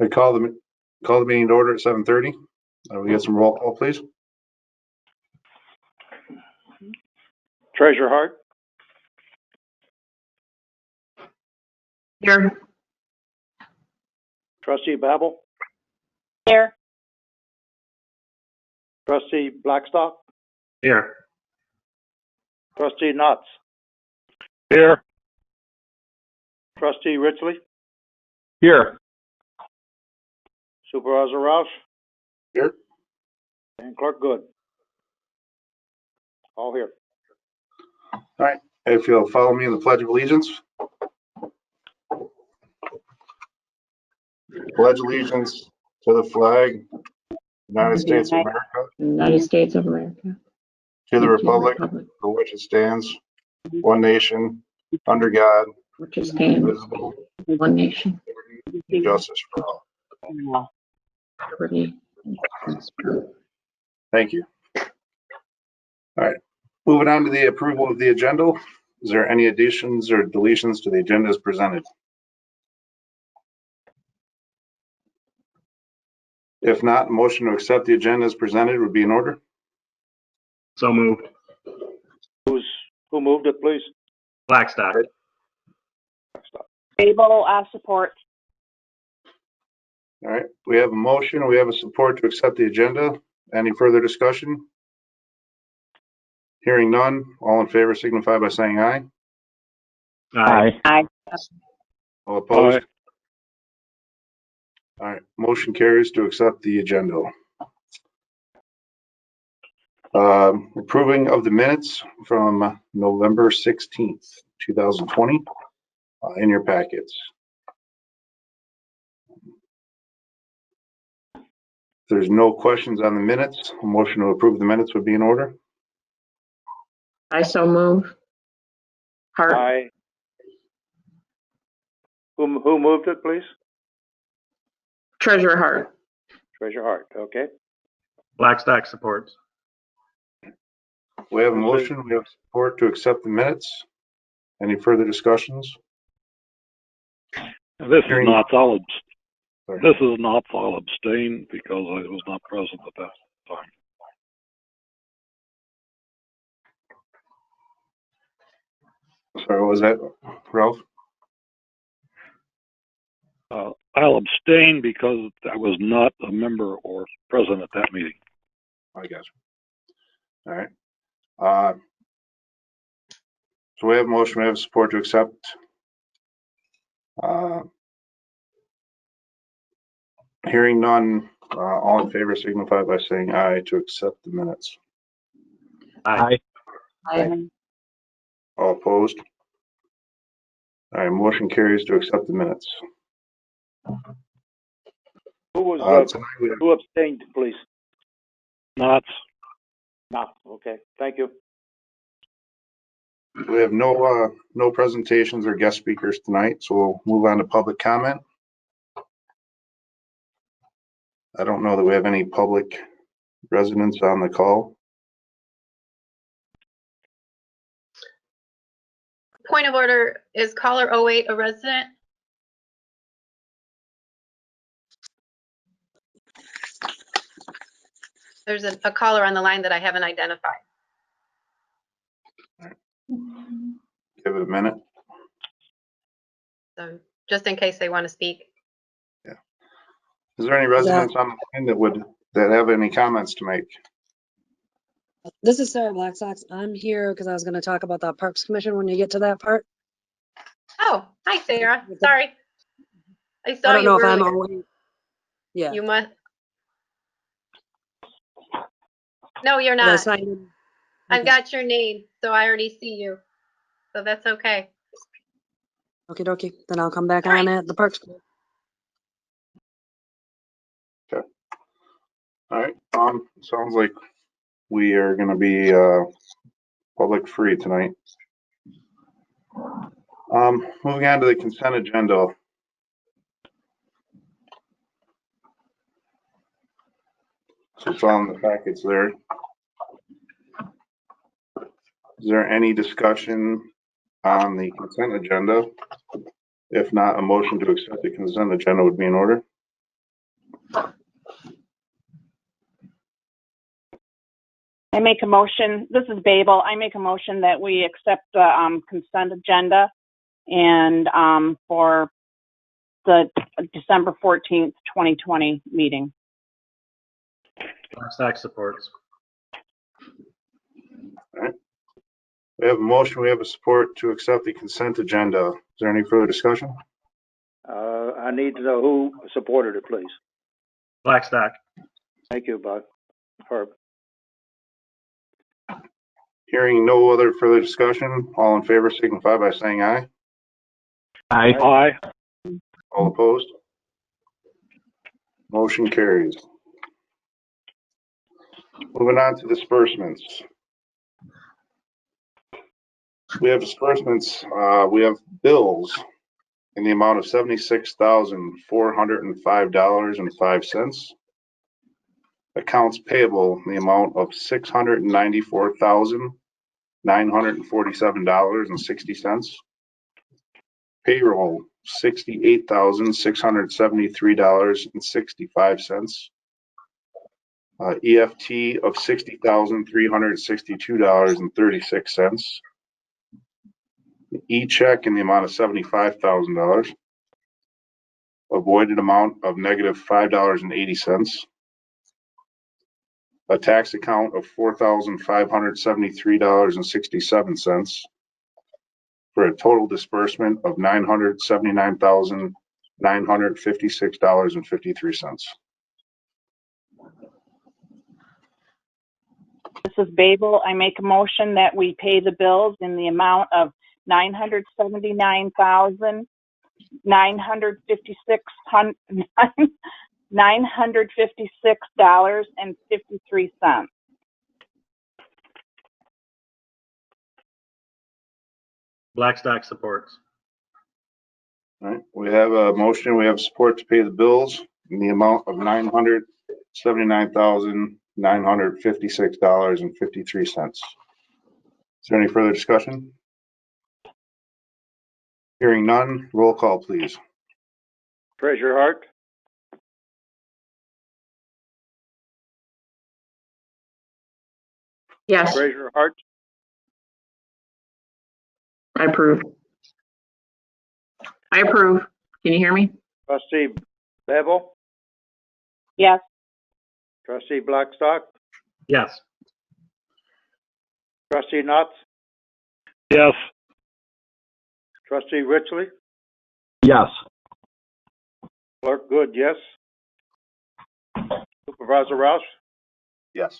I call the meeting to order at 7:30. We get some roll call, please. Treasurer Hart. Here. Trustee Babel. Here. Trustee Blackstock. Here. Trustee Knotts. Here. Trustee Ridgely. Here. Supervisor Roush. Here. And Clerk Good. All here. All right. If you'll follow me in the Pledge of Allegiance. Pledge allegiance to the flag, United States of America, United States of America. to the republic for which it stands, one nation, under God, which is indivisible, one nation, and justice for all. liberty. Thank you. All right. Moving on to the approval of the agenda. Is there any additions or deletions to the agenda as presented? If not, a motion to accept the agenda as presented would be in order. So moved. Who moved it, please? Blackstock. Blackstock. Babel, support. All right. We have a motion. We have a support to accept the agenda. Any further discussion? Hearing none. All in favor signify by saying aye. Aye. Aye. All opposed? Aye. All right. Motion carries to accept the agenda. Approving of the minutes from November 16th, 2020 in your packets. If there's no questions on the minutes, a motion to approve the minutes would be in order. I so move. Hart. Aye. Who moved it, please? Treasurer Hart. Treasurer Hart. Okay. Blackstock supports. We have a motion. We have support to accept the minutes. Any further discussions? This is Hearing- not solid. Sorry. This is not I'll abstain because I was not present at that time. Sorry, what was that, Ralph? I'll abstain because I was not a member or present at that meeting. I guess. All right. So we have a motion, we have support to accept. Hearing none, all in favor signify by saying aye to accept the minutes. Aye. Aye. All opposed? All right, motion carries to accept the minutes. Who Tonight we have- who abstained, please? Not. No. Okay. Thank you. We have no presentations or guest speakers tonight, so we'll move on to public comment. I don't know that we have any public residents on the call. Point of order, is caller 08 a resident? There's a caller on the line that I haven't identified. Give it a minute. So just in case they want to speak. Is there any residents on the line that have any comments to make? This is Sarah Blackstock. I'm here because I was going to talk about the Parks Commission when you get to that part. Oh, hi, Sarah. Sorry. I saw I don't you know if I'm earlier. always. Yeah. You must. No, you're But I not. signed in. I've Okay. got your name, so I already see you. So that's okay. Okie dokie. Then I'll come back All on right. at the Parks Commission. All right, sounds like we are gonna be public free tonight. Moving on to the consent agenda. So it's on the packets there. Is there any discussion on the consent agenda? If not, a motion to accept the consent agenda would be in order. I make a motion, this is Babel, I make a motion that we accept the consent agenda and for the December 14th, 2020 meeting. Blackstock supports. We have a motion, we have a support to accept the consent agenda. Is there any further discussion? I need to know who supported it, please. Blackstock. Thank you, Bob. Herb. Hearing no other further discussion, all in favor signify by saying aye. Aye. All opposed? Motion carries. Moving on to disbursements. We have disbursements, we have bills in the amount of $76,405.05. Accounts payable in the amount of $694,947.60. Payroll, $68,673.65. EFT of $60,362.36. E-check in the amount of $75,000. Avoided amount of negative $5.80. A tax account of $4,573.67 for a total disbursement of $979,956.53. This is Babel, I make a motion that we pay the bills in the amount of $956.53. Blackstock supports. All right, we have a motion, we have support to pay the bills in the amount of $979,956.53. Is there any further discussion? Hearing none, roll call, please. Treasurer Hart. Yes, Treasurer Hart. I approve. I approve. Can you hear me? Trustee Babel. Yes. Trustee Blackstock. Yes. Trustee Knotts. Yes. Trustee Richley. Yes. Clerk Good, yes. Supervisor Rouse. Yes.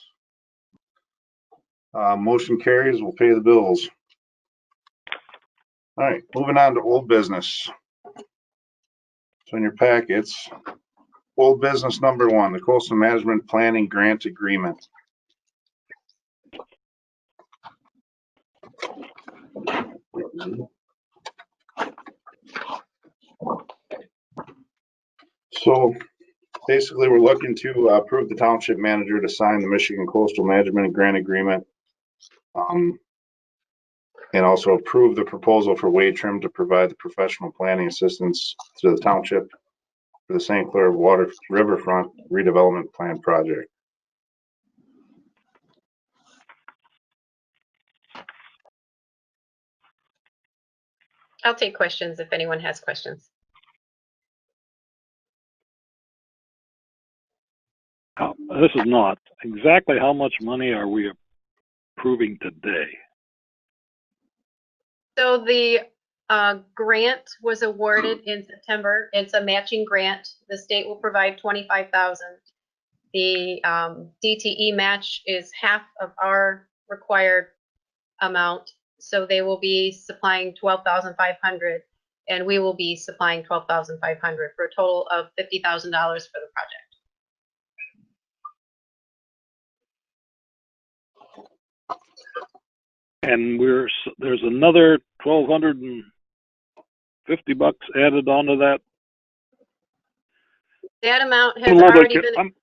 Motion carries, we'll pay the bills. All right, moving on to old business. So in your packets, old business number 1, the Coastal Management Planning Grant Agreement. So basically, we're looking to approve the township manager to sign the Michigan Coastal Management Grant Agreement. And also approve the proposal for Wade Trim to provide the professional planning assistance to the township for the St. Clair Water Riverfront Redevelopment Plan project. I'll take questions if anyone has questions. This is not exactly how much money are we approving today? So the grant was awarded in September. It's a matching grant. The state will provide $25,000. The DTE match is half of our required amount. So they will be supplying $12,500 and we will be supplying $12,500 for a total of $50,000 for the project. And there's another $1,250 added onto that. That amount has already been.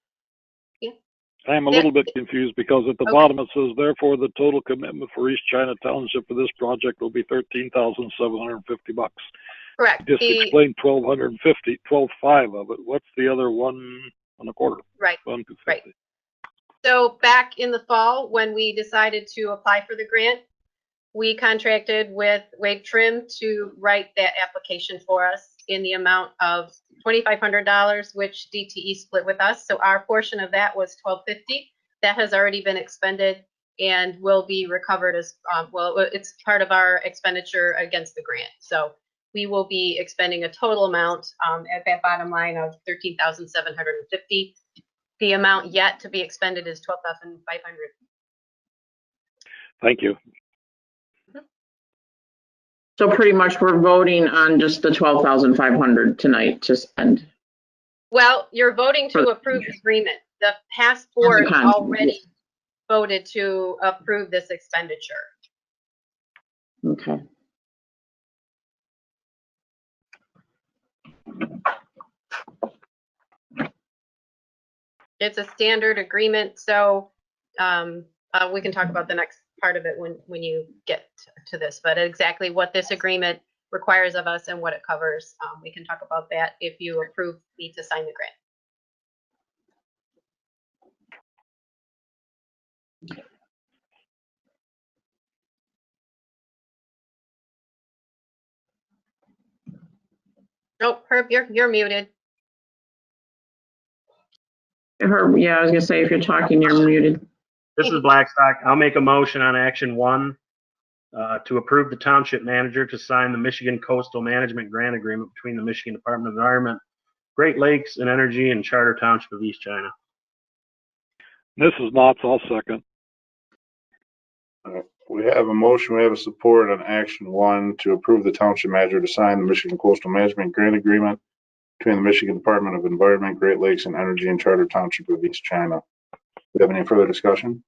I am a little bit confused because at the Okay. bottom it says, therefore, the total commitment for East China Township for this project will be $13,750. Correct. Just explain $1,250, $12,500 of it. What's the other $1.25? Right. $1,250. Right. So back in the fall, when we decided to apply for the grant, we contracted with Wade Trim to write that application for us in the amount of $2,500, which DTE split with us. So our portion of that was $1,250. That has already been expended and will be recovered as, well, it's part of our expenditure against the grant. So we will be expending a total amount at that bottom line of $13,750. The amount yet to be expended is $12,500. Thank you. So pretty much we're voting on just the 12,500 tonight to spend. Well, you're voting to approve the agreement. The past board contract, already voted to approve this expenditure. Okay. It's a standard agreement, so we can talk about the next part of it when you get to this, but exactly what this agreement requires of us and what it covers, we can talk about that if you approve me to sign the grant. Oh, Herb, you're muted. Yeah, I was gonna say, if you're talking, you're muted. This is Blackstock. I'll make a motion on action 1 to approve the township manager to sign the Michigan Coastal Management Grant Agreement between the Michigan Department of Environment, Great Lakes and Energy, and Charter Township of East China. This is Knott's. I'll second. We have a motion, we have a support on action 1 to approve the township manager to sign the Michigan Coastal Management Grant Agreement between the Michigan Department of Environment, Great Lakes and Energy and Charter Township of East China. Do we have any further discussion?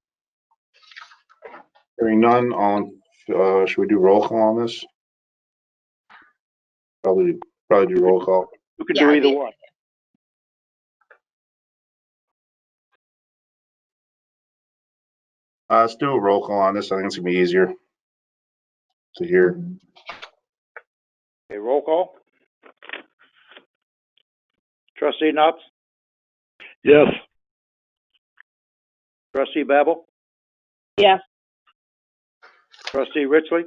Hearing none, should we do roll call on this? Probably do roll call. You can Yeah, do either one. Let's do a roll call on this. I think it's gonna be easier to hear. Okay, roll call. Trustee Knopf, Yes. Trustee Babel, Yes. Trustee Richley,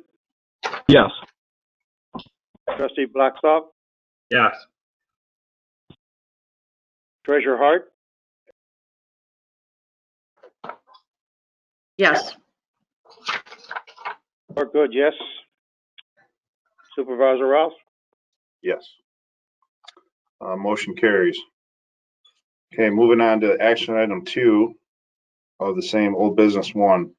Yes. Trustee Blackstock, Yes. Treasurer Hart, Yes. Clerk Good, yes. Supervisor Rouse, Yes. Motion carries. Okay, moving on to action item 2 of the same old business 1.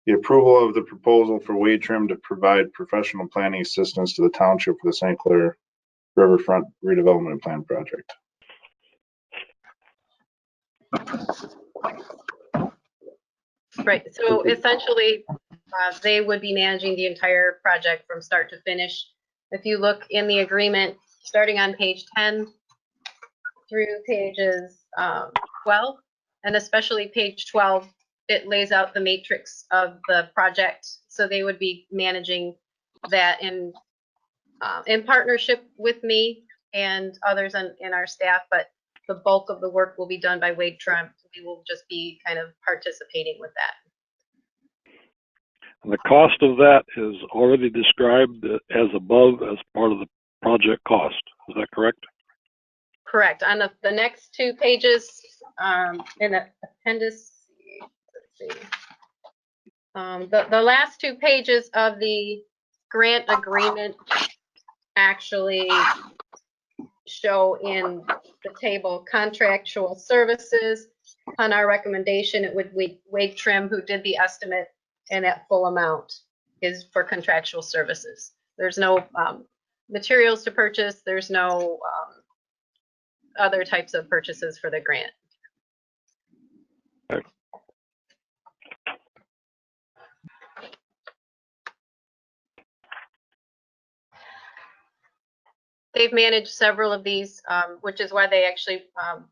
The approval of the proposal for Wade Trim to provide professional planning assistance to the township for the Sinclair Riverfront redevelopment plan project. Right, so essentially, they would be managing the entire project from start to finish. If you look in the agreement, starting on page 10 through pages 12, and especially page 12, it lays out the matrix of the project. So they would be managing that in partnership with me and others in our staff, but the bulk of the work will be done by Wade Trim. We will just be kind of participating with that. The cost of that is already described as above as part of the project cost. Is that correct? Correct. On the next 2 pages, in the appendix, let's see. The last 2 pages of the grant agreement actually show in the table contractual services. On our recommendation, it would be Wade Trim who did the estimate, and that full amount is for contractual services. There's no materials to purchase. There's no other types of purchases for the grant. Okay. They've managed several of these, which is why they actually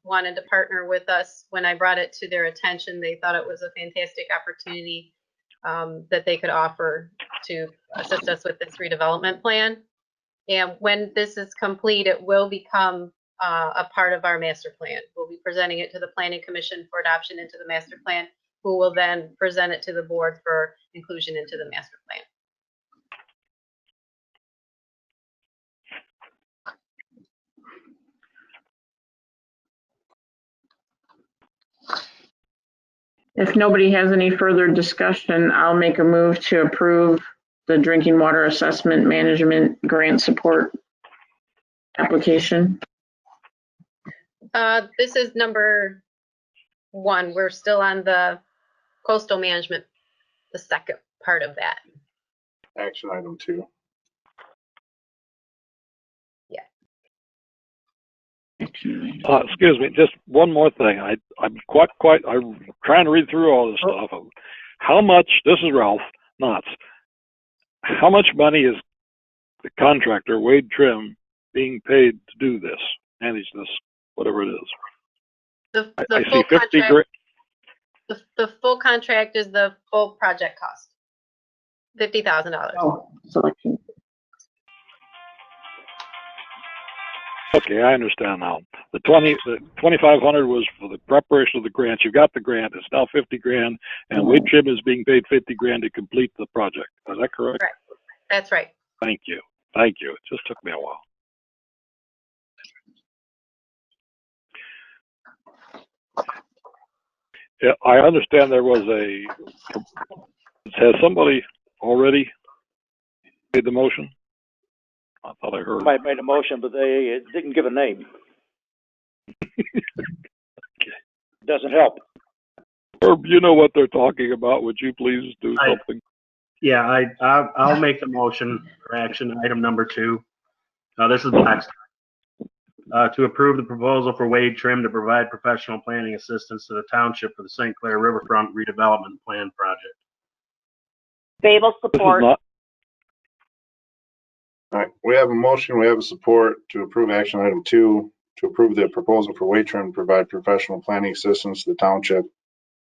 wanted to partner with us. When I brought it to their attention, they thought it was a fantastic opportunity that they could offer to assist us with this redevelopment plan. And when this is complete, it will become a part of our master plan. We'll be presenting it to the planning commission for adoption into the master plan, who will then present it to the board for inclusion into the master plan. If nobody has any further discussion, I'll make a move to approve the drinking water assessment management grant support application. This is number 1. We're still on the coastal management, the second part of that. Action item 2. Excuse me, just one more thing. I'm trying to read through all this stuff. How much, this is Ralph Knotts, how much money is the contractor, Wade Trim, being paid to do this, manage this, whatever it is? The I full see 50 contract, the full contract is the full project cost, $50,000. Oh, selection. Okay, I understand now. The 2,500 was for the preparation of the grant. You got the grant. It's now 50 grand, and Wade Trim is being paid 50 grand to complete the project. Is that correct? Correct. That's right. Thank you. Thank you. It just took me a while. Yeah, I understand there was has somebody already made the motion? I thought I heard. Somebody made a motion, but they didn't give a name. Doesn't help. Herb, you know what they're talking about. Would you please do something? Yeah, I'll make the motion for action item number 2. This is Blackstock. To approve the proposal for Wade Trim to provide professional planning assistance to the township for the Sinclair Riverfront redevelopment plan project. Babel support. All right, we have a motion, we have a support to approve action item 2, to approve the proposal for Wade Trim to provide professional planning assistance to the township,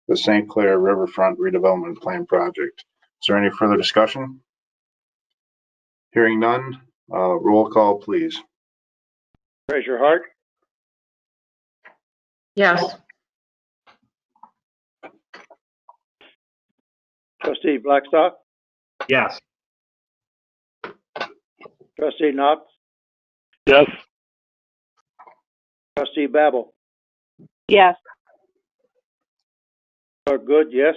the St. Clair Riverfront redevelopment plan project. Is there any further discussion? Hearing none, roll call, please. Treasurer Hart, Yes. Trustee Blackstock, Yes. Trustee Knott, Yes. Trustee Babel. Yes. Good, yes.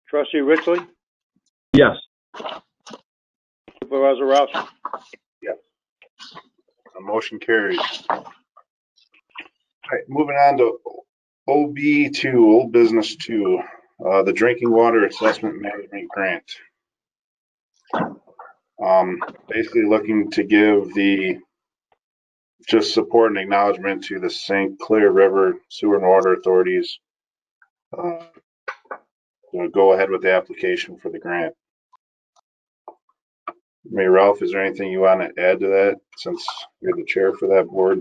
Trustee Richley, Yes. Supervisor Rouse. The motion carries. All right, moving on to OB2, Old Business 2, the Drinking Water Assessment Management Grant. Basically looking to give just support and acknowledgement to the St. Clair River Sewer and Water Authorities. We'll go ahead with the application for the grant. Mayor Ralph, is there anything you want to add to that since you're the chair for that board?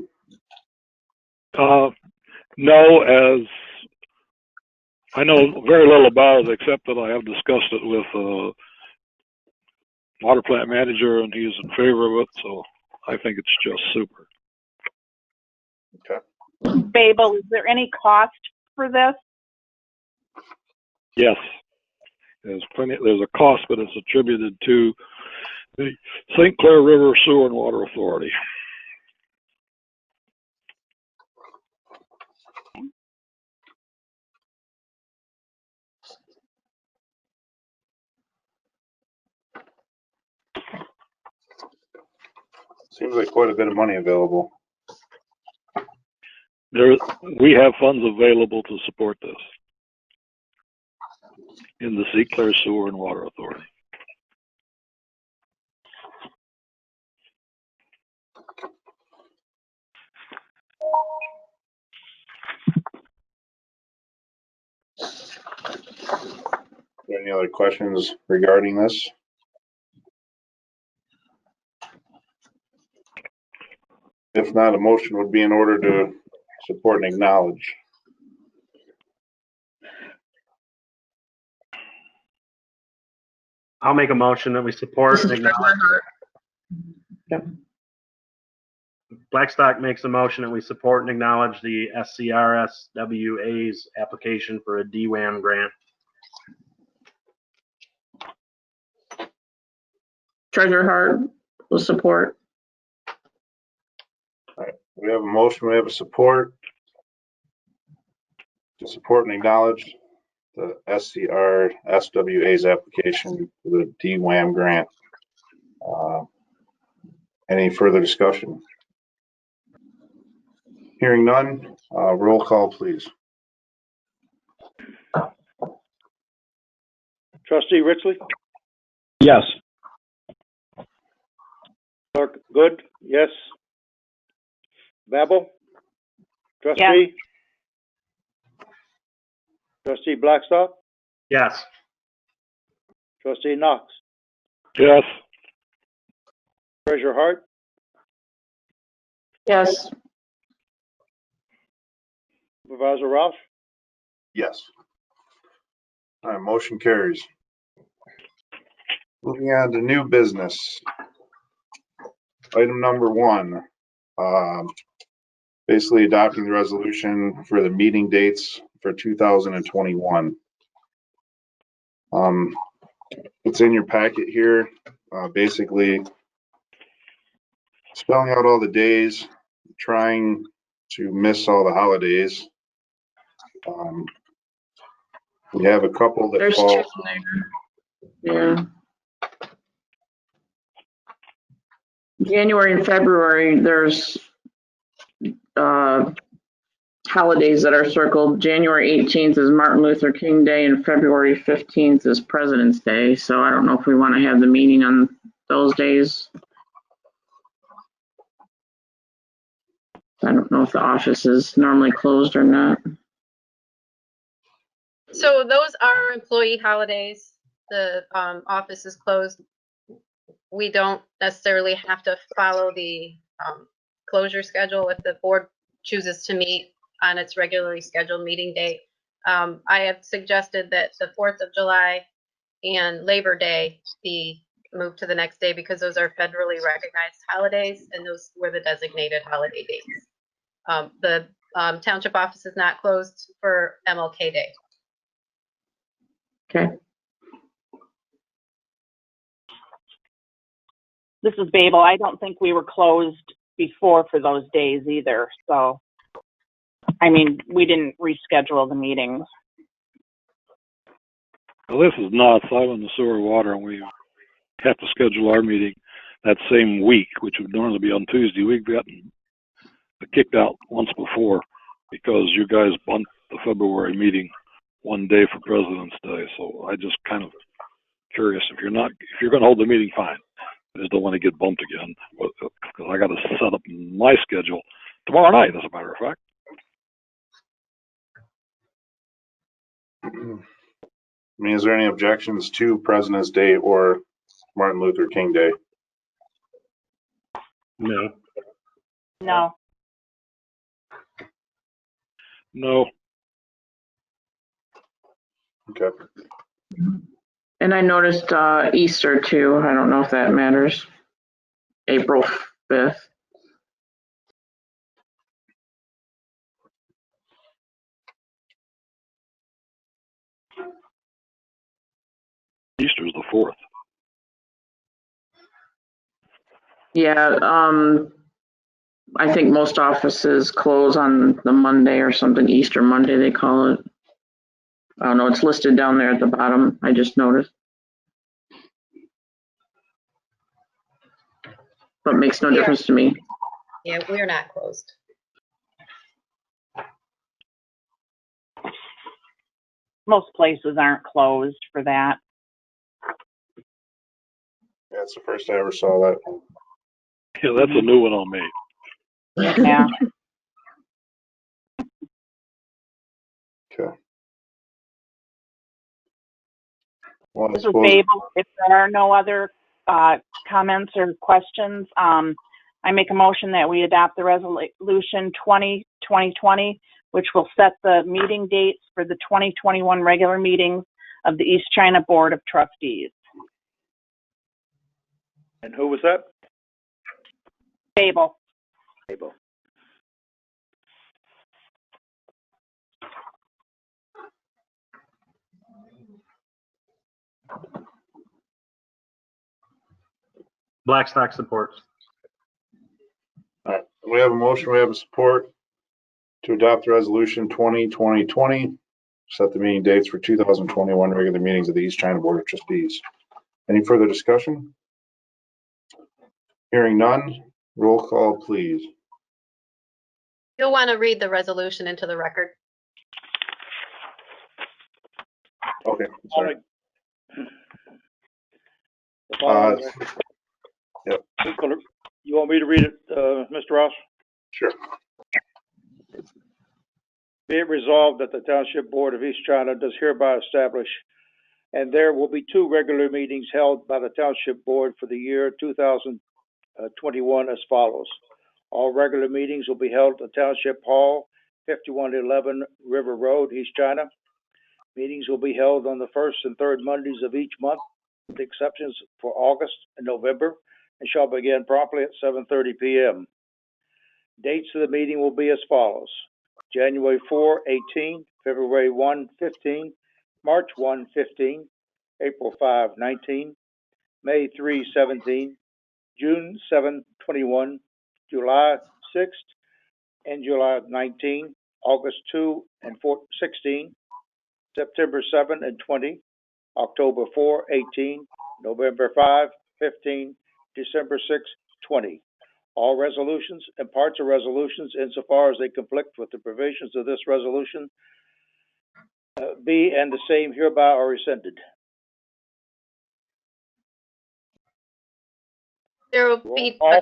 No, as I know very little about it, except that I have discussed it with water plant manager, and he's in favor of it. So I think it's just super. Okay. Babel, is there any cost for this? Yes, there's a cost, but it's attributed to the St. Clair River Sewer and Water Authority. Seems like quite a bit of money available. We have funds available to support this in the St. Clair Sewer and Water Authority. Are there any other questions regarding this? If not, a motion would be in order to support and acknowledge. I'll make a motion that we support This and is acknowledge. Treasurer Hart. Blackstock makes a motion that we support and acknowledge the SCRSWA's application for a DWAM grant. Treasurer Hart will support. We have a motion, we have a support. To support and acknowledge the SCRSWA's application for the DWAM grant. Any further discussion? Hearing none, roll call, please. Trustee Richley? Yes. Clerk Good? Yes. Babel? Trustee? Trustee Blackstock? Yes. Trustee Knox? Yes. Treasurer Hart? Yes. Supervisor Ralph? Yes. All right, motion carries. Moving on to new business. Item number 1, basically adopting the resolution for the meeting dates for 2021. It's in your packet here, basically spelling out all the days, trying to miss all the holidays. We have a couple that There's fall. 2 there. Yeah. January and February, there's holidays that are circled. January 18th is Martin Luther King Day and February 15th is President's Day. So I don't know if we want to have the meeting on those days. I don't know if the office is normally closed or not. So those are employee holidays. The office is closed. We don't necessarily have to follow the closure schedule if the board chooses to meet on its regularly scheduled meeting date. I have suggested that the 4th of July and Labor Day be moved to the next day because those are federally recognized holidays and those were the designated holiday dates. The township office is not closed for MLK Day. Okay. This is Babel. I don't think we were closed before for those days either. So, I mean, we didn't reschedule the meetings. Well, this is nuts. I'm in the sewer water, and we have to schedule our meeting that same week, which would normally be on Tuesday. We've gotten kicked out once before because you guys bumped the February meeting one day for President's Day. So I just kind of curious if you're going to hold the meeting, fine. I just don't want to get bumped again because I got to set up my schedule tomorrow night, as a matter of fact. I mean, is there any objections to President's Day or Martin Luther King Day? No. No. No. Okay. And I noticed Easter too. I don't know if that matters. April 5th. Easter's the 4th. Yeah, I think most offices close on the Monday or something, Easter Monday they call it. I don't know, it's listed down there at the bottom, I just noticed. But makes no difference to me. Yeah, we are not closed. Most places aren't closed for that. Yeah, it's the first I ever saw that. Yeah, that's a new one on me. Yeah. Okay. Well, I This is suppose- Babel. If there are no other comments or questions, I make a motion that we adopt the resolution 2020, which will set the meeting dates for the 2021 regular meetings of the East China Board of Trustees. And who was that? Babel. Babel. Blackstock supports. All right, we have a motion, we have a support to adopt resolution 2020, set the meeting dates for 2021 regular meetings of the East China Board of Trustees. Any further discussion? Hearing none, roll call, please. You'll want to read the resolution into the record. Okay, All sorry. right. The following- Yep. You want me to read it, Mr. Ross? Sure. Be it resolved that the Township Board of East China does hereby establish, and there will be 2 regular meetings held by the Township Board for the year 2021 as follows. All regular meetings will be held at Township Hall, 5111 River Road, East China. Meetings will be held on the first and third Mondays of each month, with exceptions for August and November, and shall begin promptly at 7:30 p.m. Dates of the meeting will be as follows. January 4, 18, February 1, 15, March 1, 15, April 5, 19, May 3, 17, June 7, 21, July 6, and July 19, August 2 and 16, September 7 and 20, October 4, 18, November 5, 15, December 6, 20. All resolutions and parts of resolutions insofar as they conflict with the provisions of this resolution be and the same hereby are rescinded. There will Roll be, call.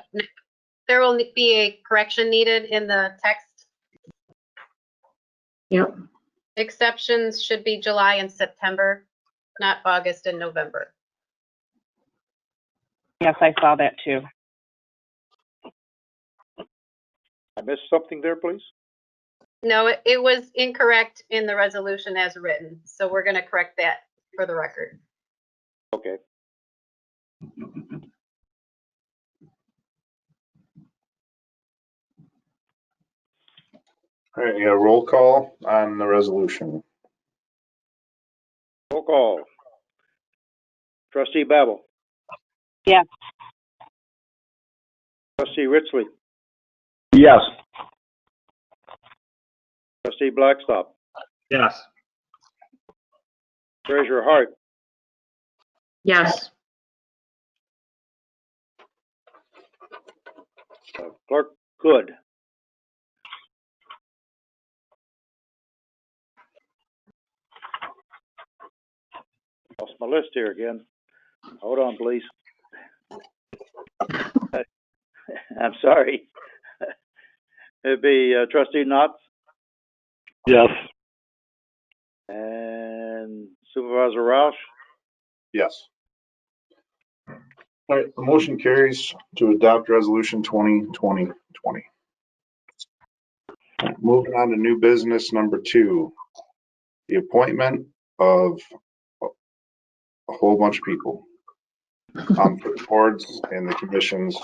there will be a correction needed in the text. Yep. Exceptions should be July and September, not August and November. Yes, I saw that too. I missed something there, please? No, it was incorrect in the resolution as written, so we're going to correct that for the record. Okay. All right, yeah, roll call on the resolution. Roll call. Trustee Babel. Yes. Trustee Ritzley. Yes. Trustee Blackstop. Yes. Treasurer Hart. Yes. Clerk Good. Lost my list here again. Hold on, please. I'm sorry. It'd be Trustee Knotts Yes. and Supervisor Roush. Yes. All right, the motion carries to adopt resolution 2020. Moving on to new business number 2, the appointment of a whole bunch of people for the boards and the commissions,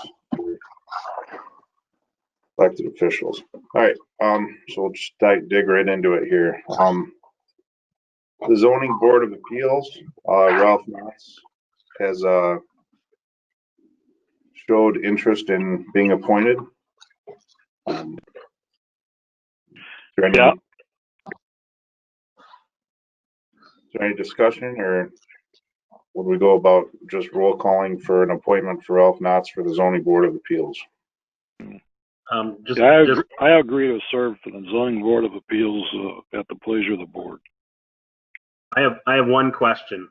elected officials. All right, so we'll just dig right into it here. The zoning board of appeals, Ralph Knotts has showed interest in being appointed. Is there any discussion, or would we go about just roll calling for an appointment for Ralph Knotts for the zoning board of appeals? I agree to serve for the zoning board of appeals at the pleasure of the board. I have one question.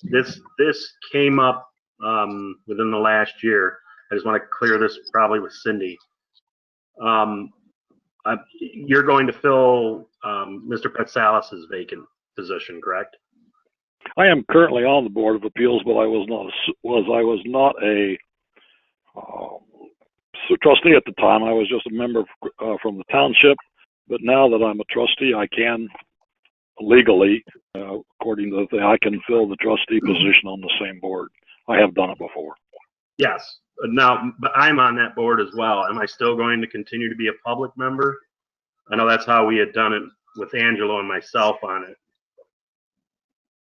This came up within the last year. I just want to clear this probably with Cindy. You're going to fill Mr. Petzalis's vacant position, correct? I am currently on the board of appeals, but I was not a trustee at the time. I was just a member from the township. But now that I'm a trustee, I can legally, according to the thing, I can fill the trustee position on the same board. I have done it before. Yes. Now, but I'm on that board as well. Am I still going to continue to be a public member? I know that's how we had done it with Angelo and myself on it.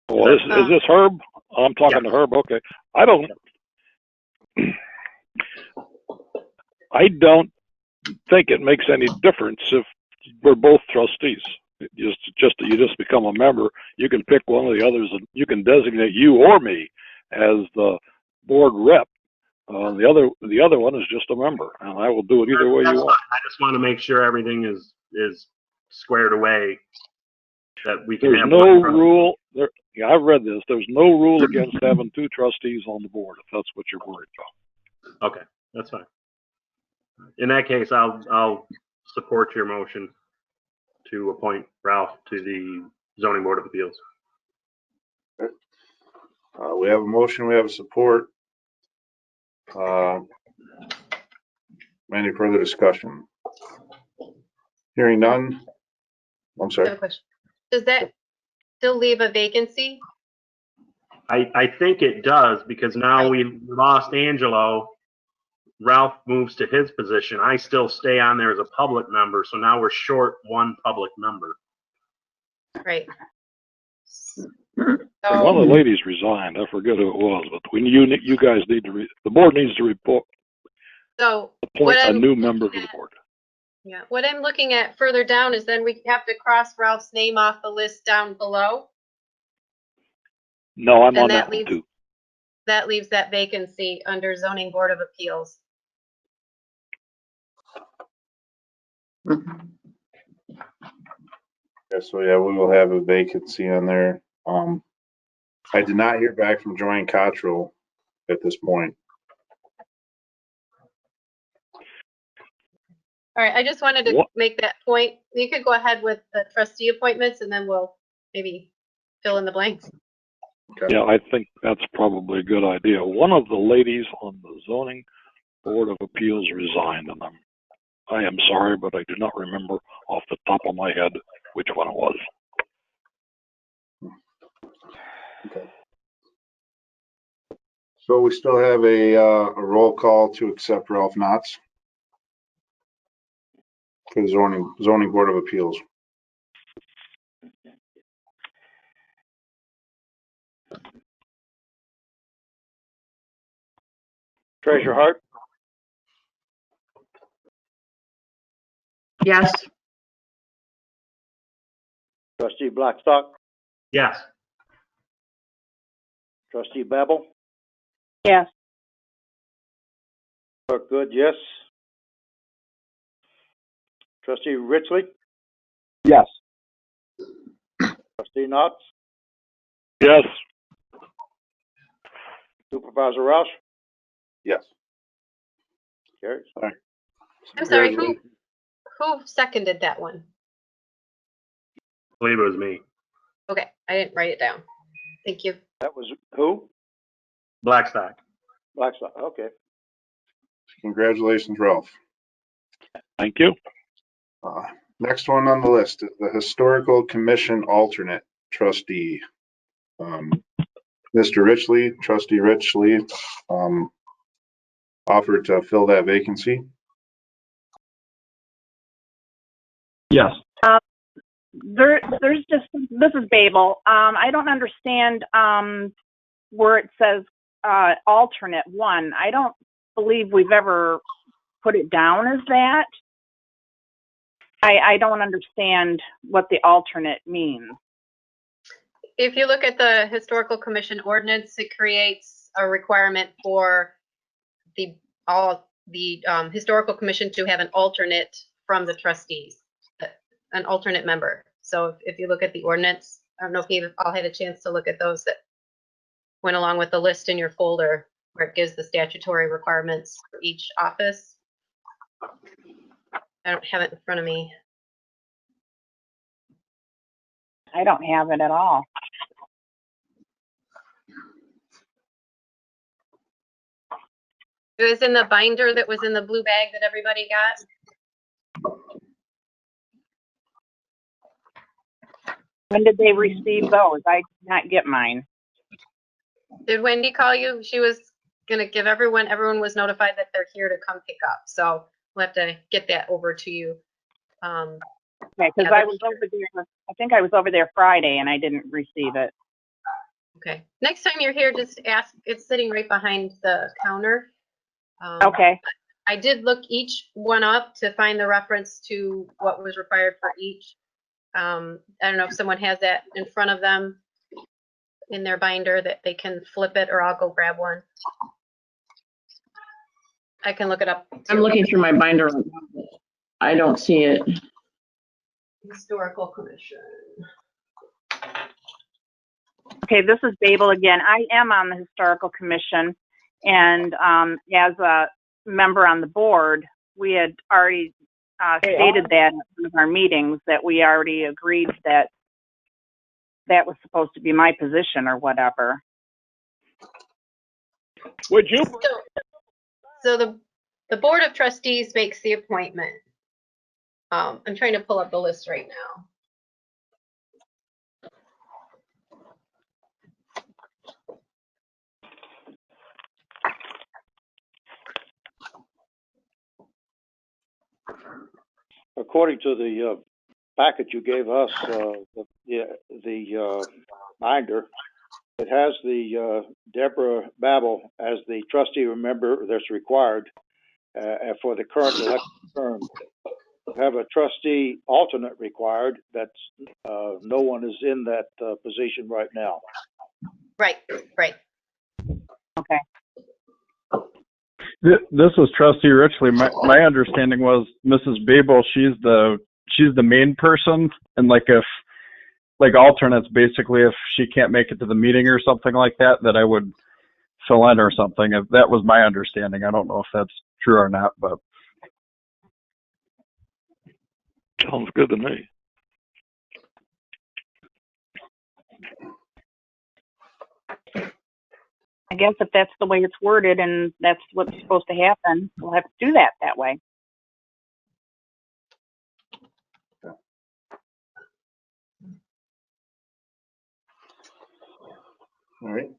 Well, is this Herb? I'm talking to Herb. Okay. I don't think it makes any difference if we're both trustees. You just become a member. You can pick one of the others, and you can designate you or me as the board rep. The other one is just a member, and I will do it either way you want. I just want to make sure everything is squared away. That we can There's have no one trustee. rule. Yeah, I've read this. There's no rule against having two trustees on the board if that's what you're worried about. Okay, that's fine. In that case, I'll support your motion to appoint Ralph to the Zoning Board of Appeals. We have a motion, we have a support. Any further discussion? Hearing none. I'm I sorry. have a question. Does that still leave a vacancy? I think it does, because now we lost Angelo. Ralph moves to his position. I still stay on there as a public member, so now we're short one public member. Right. One So, of the ladies resigned. I forget who it was, but you guys need to the board needs to appoint a new member to the board. yeah, what I'm looking at further down is then we have to cross Ralph's name off the list down below. No, I'm And on that that one leaves- too. That leaves that vacancy under Zoning Board of Appeals. Yeah, so yeah, we will have a vacancy on there. I did not hear back from Joanne Cottrell at this point. All right, I just wanted to What- make that point. You could go ahead with the trustee appointments and then we'll maybe fill in the blanks. Yeah, I think that's probably a good idea. One of the ladies on the zoning board of appeals resigned, and I am sorry, but I do not remember off the top of my head which one it was. Okay. So we still have a roll call to accept Ralph Knotts for the zoning board of appeals. Treasurer Hart, Yes. trustee Blackstock, Yes. trustee Babel, Yes. clerk Good, yes. Trustee Richley, Yes. trustee Knotts, Yes. supervisor Roush, Yes. carries. I'm sorry, who seconded that one? I believe it was me. Okay, I didn't write it down. Thank you. That was who? Blackstock. Blackstock, okay. Congratulations, Ralph. Thank you. Next one on the list is the historical commission alternate trustee. Mr. Richley, trustee Richley, offered to fill that vacancy. Yes. There's just, this is Babel. I don't understand, where it says, alternate one. I don't believe we've ever put it down as that. I don't understand what the alternate means. If you look at the Historical Commission ordinance, it creates a requirement for the Historical Commission to have an alternate from the trustees, an alternate member. So if you look at the ordinance, I don't know if you've all had a chance to look at those that went along with the list in your folder where it gives the statutory requirements for each office. I don't have it in front of me. I don't have it at all. It was in the binder that was in the blue bag that everybody got. When did they receive those? I did not get mine. Did Wendy call you? She was gonna give everyone was notified that they're here to come pick up. So we'll have to get that over to you. Okay, Yeah, because I was over there, I think I was over there Friday and I didn't receive it. Okay. Next time you're here, just ask. It's sitting right behind the counter. Okay, I did look each one up to find the reference to what was required for each. I don't know if someone has that in front of them in their binder that they can flip it, or I'll go grab one. I can look it up. I'm looking through my binder. I don't see it. Historical Commission. okay, this is Babel again. I am on the Historical Commission, and as a member on the board, we had already stated that in one of our meetings, that we already agreed that that was supposed to be my position or whatever. Would you? So the Board of Trustees makes the appointment. I'm trying to pull up the list right now. According to the packet you gave us, the binder, it has the Deborah Babel as the trustee member that's required for the current election term. We have a trustee alternate required. That's no one is in that position right now. Right. Okay. This is Trustee Richley. My understanding was Mrs. Babel, she's the main person, and if alternates, basically if she can't make it to the meeting or something like that, that I would fill in or something. If that was my understanding. I don't know if that's true or not, but Sounds good to me. I guess if that's the way it's worded and that's what's supposed to happen, we'll have to do that way. All right.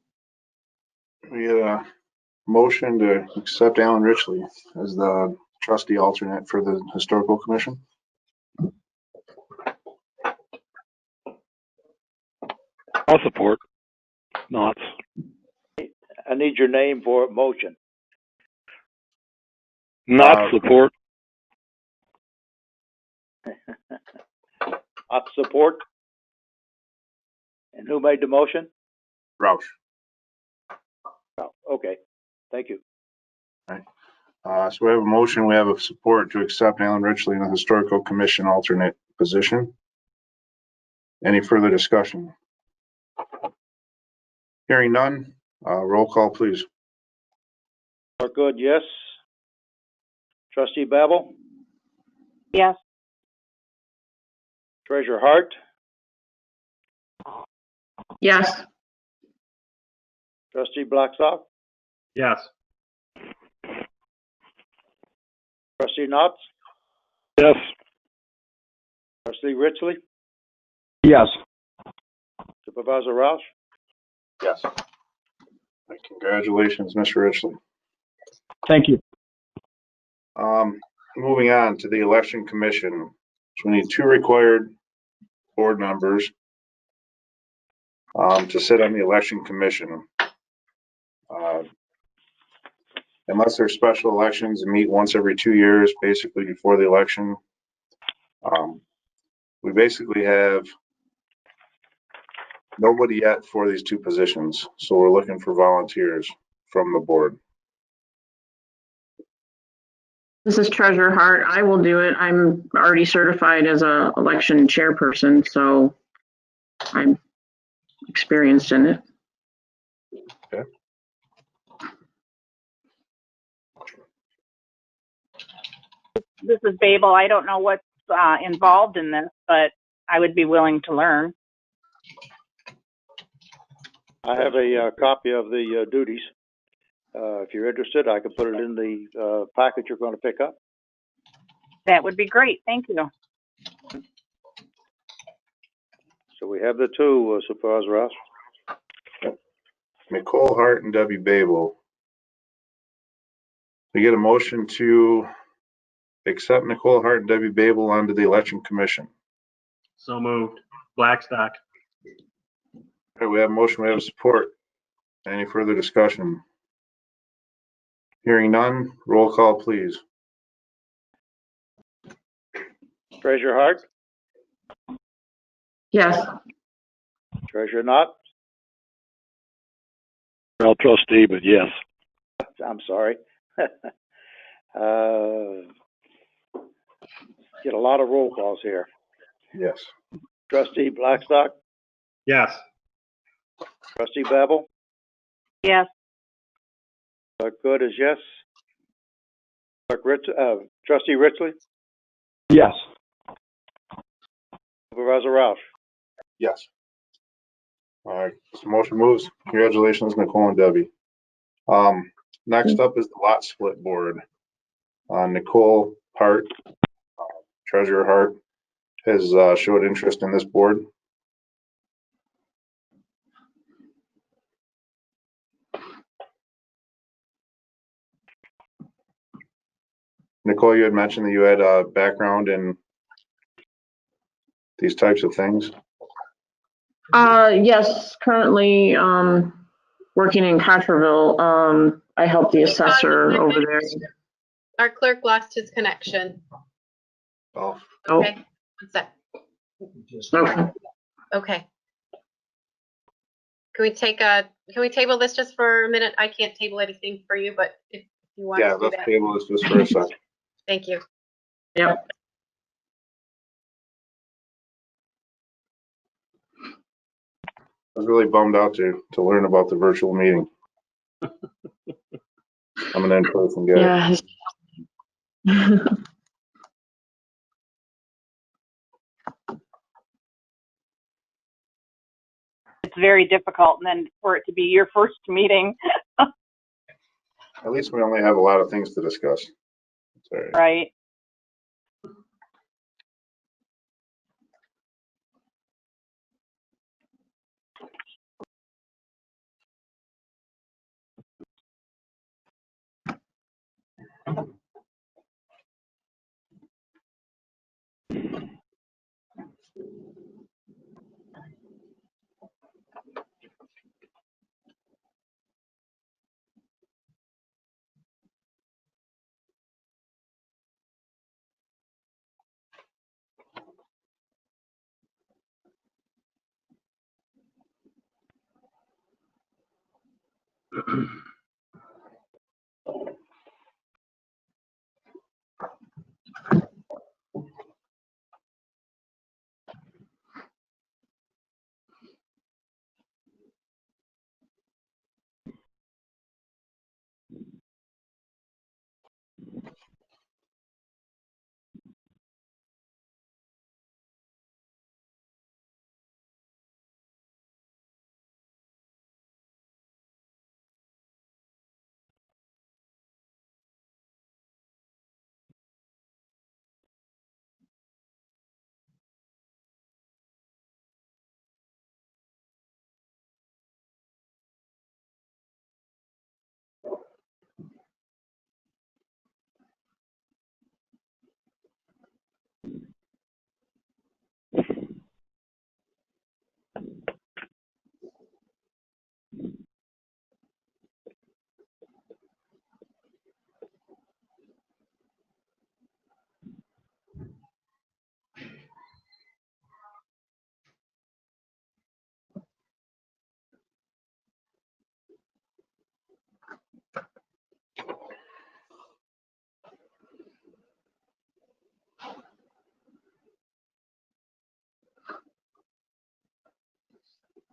We get a motion to accept Alan Richley as the trustee alternate for the Historical Commission. I'll support. Knots. I need your name for a motion. Not support. Not support. And who made the motion? Roush. Oh, okay. Thank you. So we have a motion, we have a support to accept Alan Richley in the Historical Commission alternate position. Any further discussion? Hearing none, roll call, please. Good, yes. Trustee Babel? Yes. Treasurer Hart? Yes. Trustee Blackstock? Yes. Trustee Knotts? Yes. Trustee Richley? yes. Supervisor Roush? Yes. Congratulations, Mr. Richley. Thank you. Moving on to the Election Commission. So we need 2 required board members to sit on the Election Commission. Unless there's special elections and meet once every 2 years, basically before the election. We basically have nobody yet for these 2 positions, so we're looking for volunteers from the board. This is Treasurer Hart. I will do it. I'm already certified as a election chairperson, so I'm experienced in it. Okay. This is Babel. I don't know what's involved in this, but I would be willing to learn. I have a copy of the duties. If you're interested, I can put it in the packet you're going to pick up. That would be great. Thank you. So we have the 2, Supervisor Roush. Nicole Hart and Debbie Babel We get a motion to accept Nicole Hart and Debbie Babel onto the election commission. So moved. Blackstock. All right, we have a motion, we have support. Any further discussion? Hearing none, roll call, please. Treasurer Hart, Yes. Treasurer Knott, Well, trustee, but yes. I'm sorry. Get a lot of roll calls here. Yes. Trustee Blackstock, Yes. Trustee Babel, Yes. Clerk Good is yes. Trustee Richley, Yes. Supervisor Roush. Yes. All right, so motion moves. Congratulations, Nicole and Debbie. Next up is the lot split board. Nicole Hart, Treasurer Hart, has showed interest in this board. Nicole, you had mentioned that you had a background in these types of things. Yes, currently, working in Cotterville. I help the assessor over there. Our clerk lost his connection. Oh, Oh, Okay, one sec. okay. Okay. Can we table this just for a minute? I can't table anything for you, but if you want yeah, to do let's that. table this just for a second. Thank you. Yep. I was really bummed out to learn about the virtual meeting. I'm an in-person guy. Yeah. It's very difficult, and then for it to be your first meeting, At least we only have a lot of things to discuss. It's all right. right?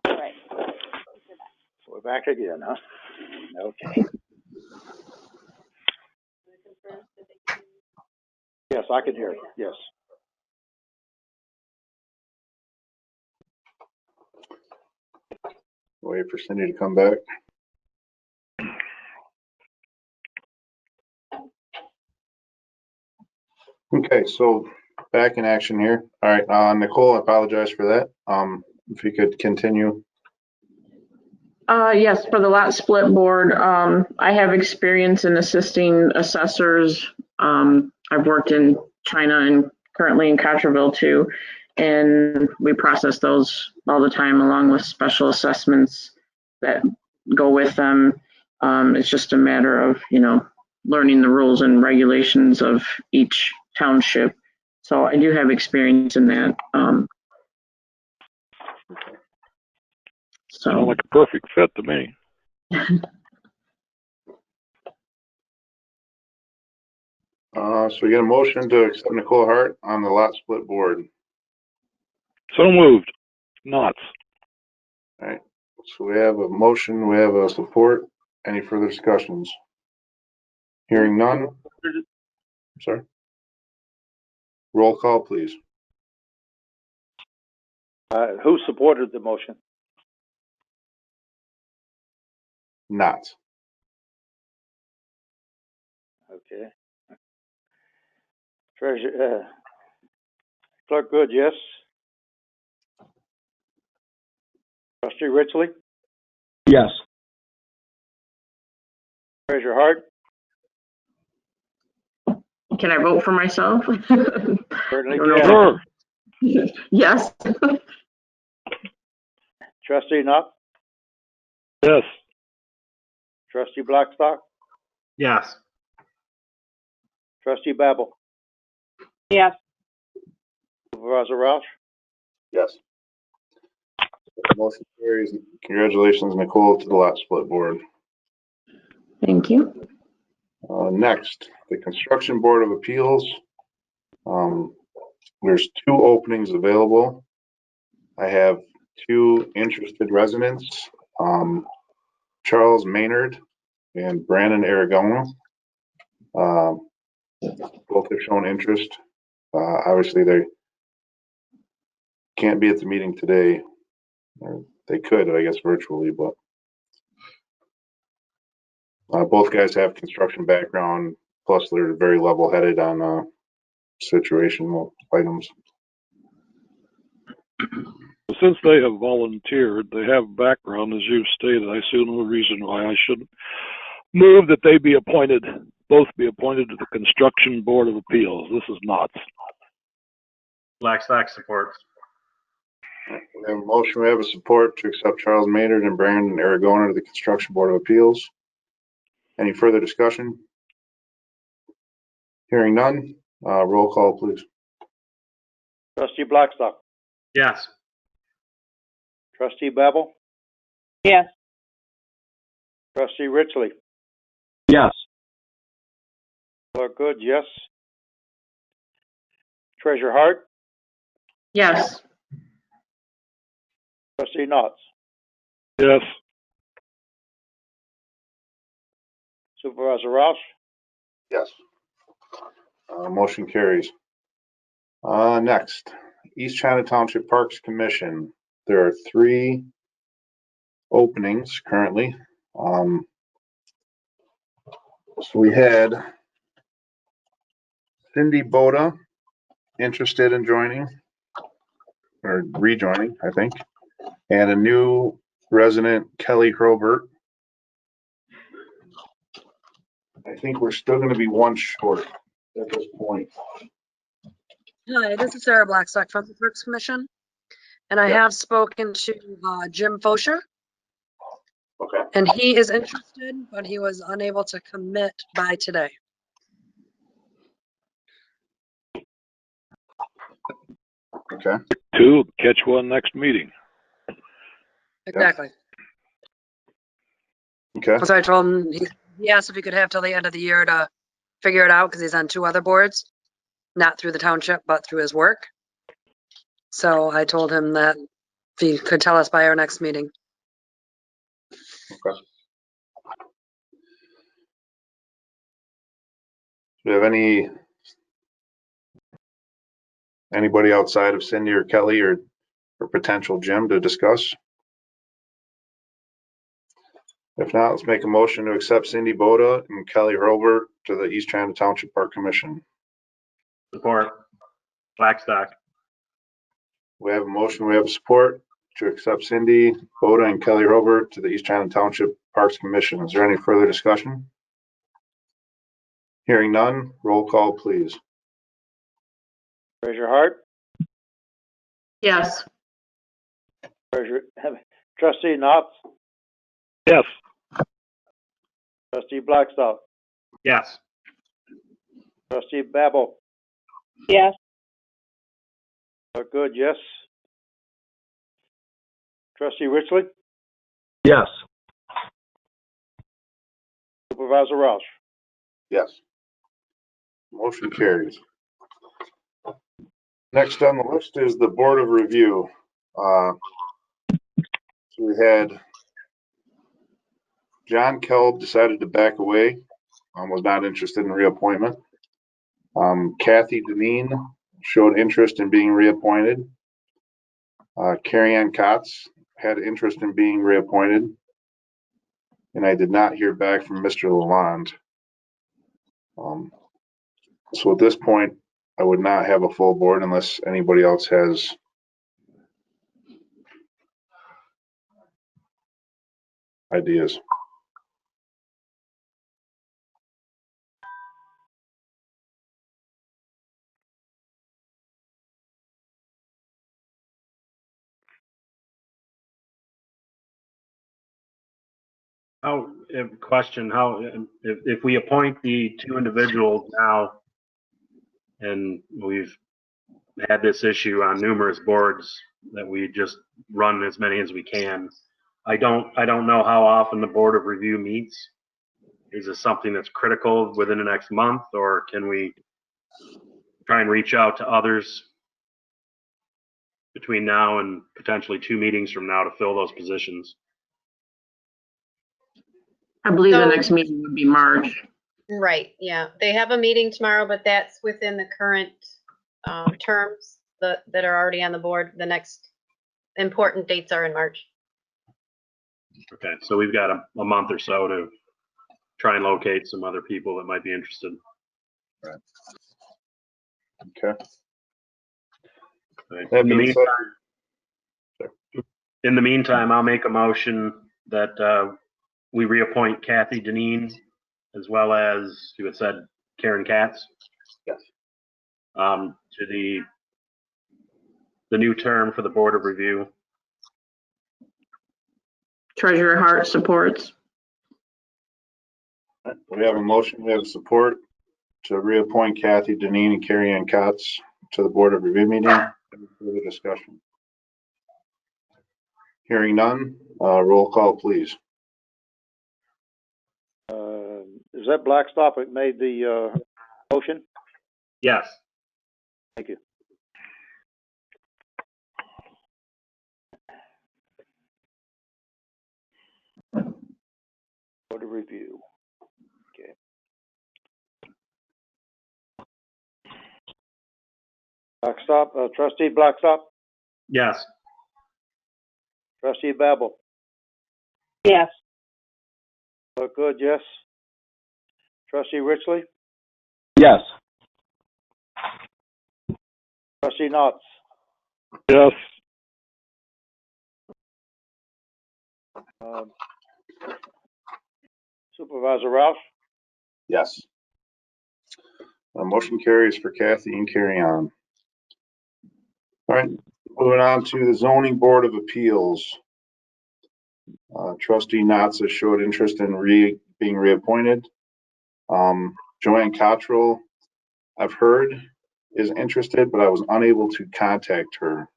Right. We're back again, huh? Okay. Yes, I can hear you. Yes. Wait for Cindy to come back. Okay, so back in action here. All right, Nicole, I apologize for that. If you could continue. Yes, for the lot split board, I have experience in assisting assessors. I've worked in China and currently in Cotterville too. And we process those all the time along with special assessments that go with them. It's just a matter of, learning the rules and regulations of each township. So I do have experience in that. Sounds like a perfect fit to me. So we get a motion to accept Nicole Hart on the lot split board. So moved. Knots. All right. So we have a motion, we have a support. Any further discussions? Hearing none. Sorry. Roll call, please. Who supported the motion? Not. Okay. Treasurer, Clerk Good, yes. Trustee Richley? Yes. Treasurer Hart? Can I vote for myself? Certainly No, no. can. Sure. Yes. Trustee Knott? Yes. Trustee Blackstock? Yes. Trustee Babel? Yes. Supervisor Roush? Yes. Motion carries. Congratulations, Nicole, to the lot split board. Thank you. Next, the Construction Board of Appeals. There's 2 openings available. I have 2 interested residents, Charles Maynard and Brandon Aragona. Both have shown interest. Obviously, they can't be at the meeting today. They could, I guess, virtually, but both guys have construction background. Plus, they're very level-headed on situational items. Since they have volunteered, they have background, as you've stated. I see no reason why I shouldn't move that they be appointed, both be appointed to the Construction Board of Appeals. This is Knots. Blackstock supports. We have a motion, we have a support to accept Charles Maynard and Brandon Aragona to the Construction Board of Appeals. Any further discussion? Hearing none, roll call, please. Trustee Blackstock? Yes. Trustee Babel? Yes. Trustee Richley? Yes. Clerk Good, yes. Treasurer Hart? Yes. Trustee Knott? Yes. Supervisor Roush? Yes. Motion carries. Next, East China Township Parks Commission. There are 3 openings currently. So we had Cindy Boda interested in joining or rejoining, I think, and a new resident, Kelly Hrobert. I think we're still going to be 1 short at this point. Hi, this is Sarah Blackstock from the Parks Commission. And I have spoken to Jim Fosher. Okay. And he is interested, but he was unable to commit by today. Okay. 2, catch 1 next meeting. Exactly. Okay. So I told him, he asked if he could have till the end of the year to figure it out because he's on 2 other boards, not through the township, but through his work. So I told him that if he could tell us by our next meeting. Okay. Do you have anybody outside of Cindy or Kelly or potential Jim to discuss? If not, let's make a motion to accept Cindy Boda and Kelly Hrobert to the East China Township Park Commission. Support. Blackstock. We have a motion, we have a support. to accept Cindy Boda and Kelly Robert to the East China Township Parks Commission. Is there any further discussion? Hearing none, roll call, please. Treasurer Hart, Yes. Trustee Knopf, Yes. Trustee Blackstock, Yes. Trustee Babel, Yes. Good, yes. Trustee Richley, Yes. Supervisor Roush. Yes. Motion carries. Next on the list is the Board of Review. So we had John Kelb decided to back away, was not interested in reappointment. Kathy Deneen showed interest in being reappointed. Carrie Ann Kotz had interest in being reappointed. And I did not hear back from Mr. Lalonde. So at this point, I would not have a full board unless anybody else has ideas. Question, if we appoint the two individuals now, and we've had this issue on numerous boards that we just run as many as we can. I don't know how often the Board of Review meets. Is this something that's critical within the next month, or can we try and reach out to others between now and potentially 2 meetings from now to fill those positions? I believe the So- next meeting would be March. Right, yeah. They have a meeting tomorrow, but that's within the current terms that are already on the board. The next important dates are in March. Okay, so we've got a month or so to try and locate some other people that might be interested. Right. Okay. Right. That In the being meantime, I'll make a motion that we reappoint Kathy Deneen as well as, you had said, Karen Katz. Yes. To the new term for the Board of Review. Treasurer Hart supports. We have a motion, we have support to reappoint Kathy Deneen and Carrie Ann Kotz to the Board of Review meeting. Any further discussion? Hearing none, roll call, please. Is that Blackstock that made the motion? Yes. Thank you. Board of Review. Okay. Blackstock, Trustee Blackstock, Yes. Trustee Babel, Yes. Good, yes. Trustee Richley, Yes. Trustee Knotts, Yes. Supervisor Roush. Yes. Motion carries for Kathy and Carrie Ann. All right, moving on to the Zoning Board of Appeals. Trustee Knotts has showed interest in being reappointed. Joanne Cottrell, I've heard, is interested, but I was unable to contact her.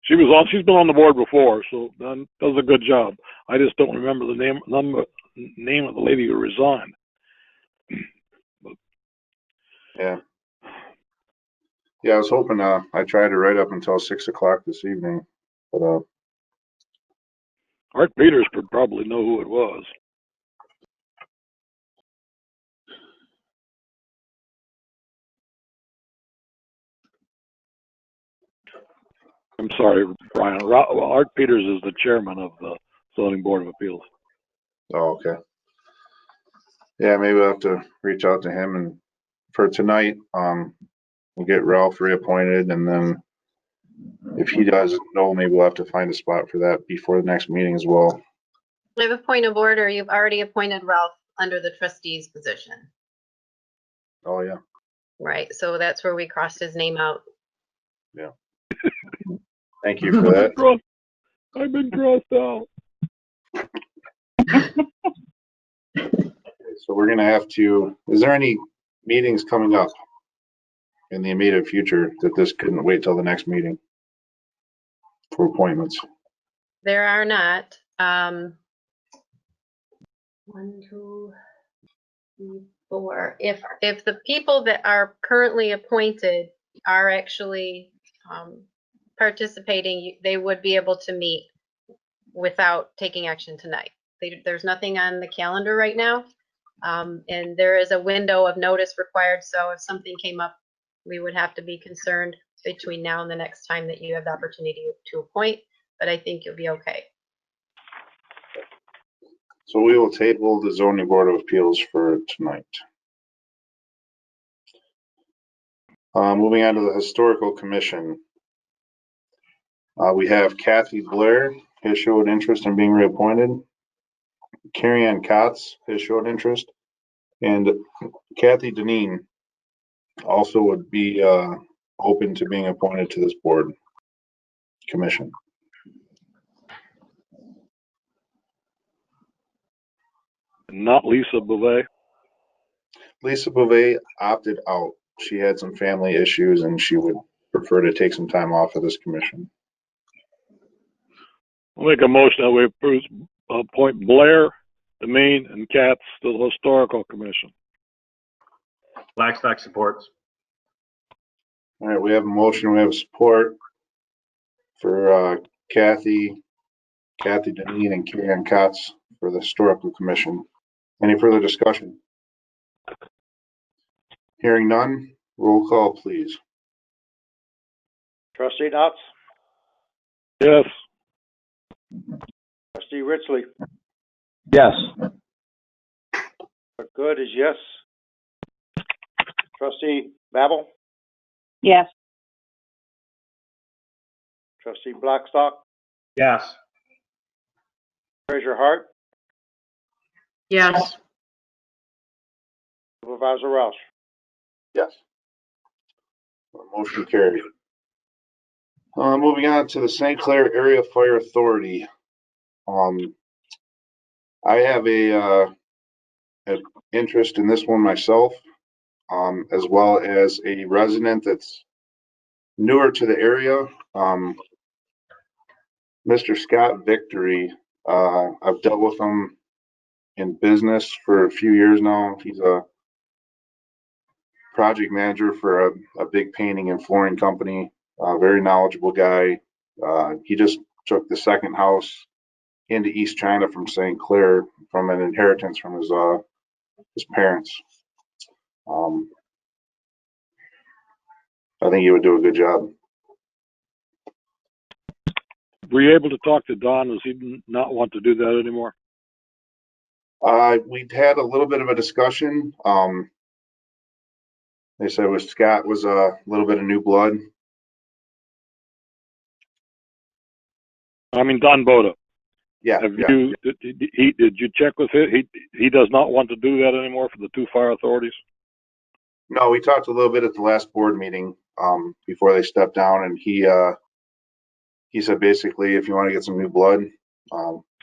She's been on the board before, so does a good job. I just don't remember the name of the lady who resigned. Yeah, I was hoping, I tried to write up until 6 o'clock this evening, but, Art Peters could probably know who it was. I'm sorry, Brian. Art Peters is the chairman of the Zoning Board of Appeals. oh, okay. Yeah, maybe we'll have to reach out to him, and for tonight, we'll get Ralph reappointed, and then If he doesn't know, maybe we'll have to find a spot for that before the next meeting as well. I have a point of order. You've already appointed Ralph under the trustees position. Oh, yeah. Right, so that's where we crossed his name out. Thank you for that. I've been crossed out. So we're gonna have to, is there any meetings coming up in the immediate future that this couldn't wait till the next meeting for appointments? There are not. 1, 2, 3, 4. If the people that are currently appointed are actually participating, they would be able to meet without taking action tonight. There's nothing on the calendar right now. And there is a window of notice required, so if something came up, we would have to be concerned between now and the next time that you have the opportunity to appoint, but I think you'll be okay. So we will table the zoning board of appeals for tonight. Moving on to the historical commission. We have Kathy Blair has showed interest in being reappointed. Carrie Ann Kotz has showed interest, and Kathy Deneen also would be open to being appointed to this board commission. Not Lisa Bouvet. Lisa Bouvet opted out. She had some family issues and she would prefer to take some time off of this commission. I'll make a motion that we appoint Blair, Demeen, and Katz to the Historical Commission. Blackstock supports. All right, we have a motion, we have support for Kathy Deneen and Carrie Ann Kotz for the historical commission. Any further discussion? Hearing none, roll call, please. Trustee Knotts, Yes. trustee Richley, Yes. Good is yes. Trustee Babel, Yes. trustee Blackstock, Yes. Treasurer Hart, Yes. Supervisor Roush. Yes. Motion carried. Moving on to the Sinclair Area Fire Authority. I have an interest in this one myself, as well as a resident that's newer to the area. Mr. Scott Victory, I've dealt with him in business for a few years now. He's a project manager for a big painting and flooring company, very knowledgeable guy. He just took the second house into East China from Sinclair from an inheritance from his parents. I think he would do a good job. Were you able to talk to Don? Does he not want to do that anymore? We'd had a little bit of a discussion. They said Scott was a little bit of new blood. I mean, Don Boda. Yeah. Did you check with him? He does not want to do that anymore for the two fire authorities? No, we talked a little bit at the last board meeting before they stepped down, and he said basically if you want to get some new blood.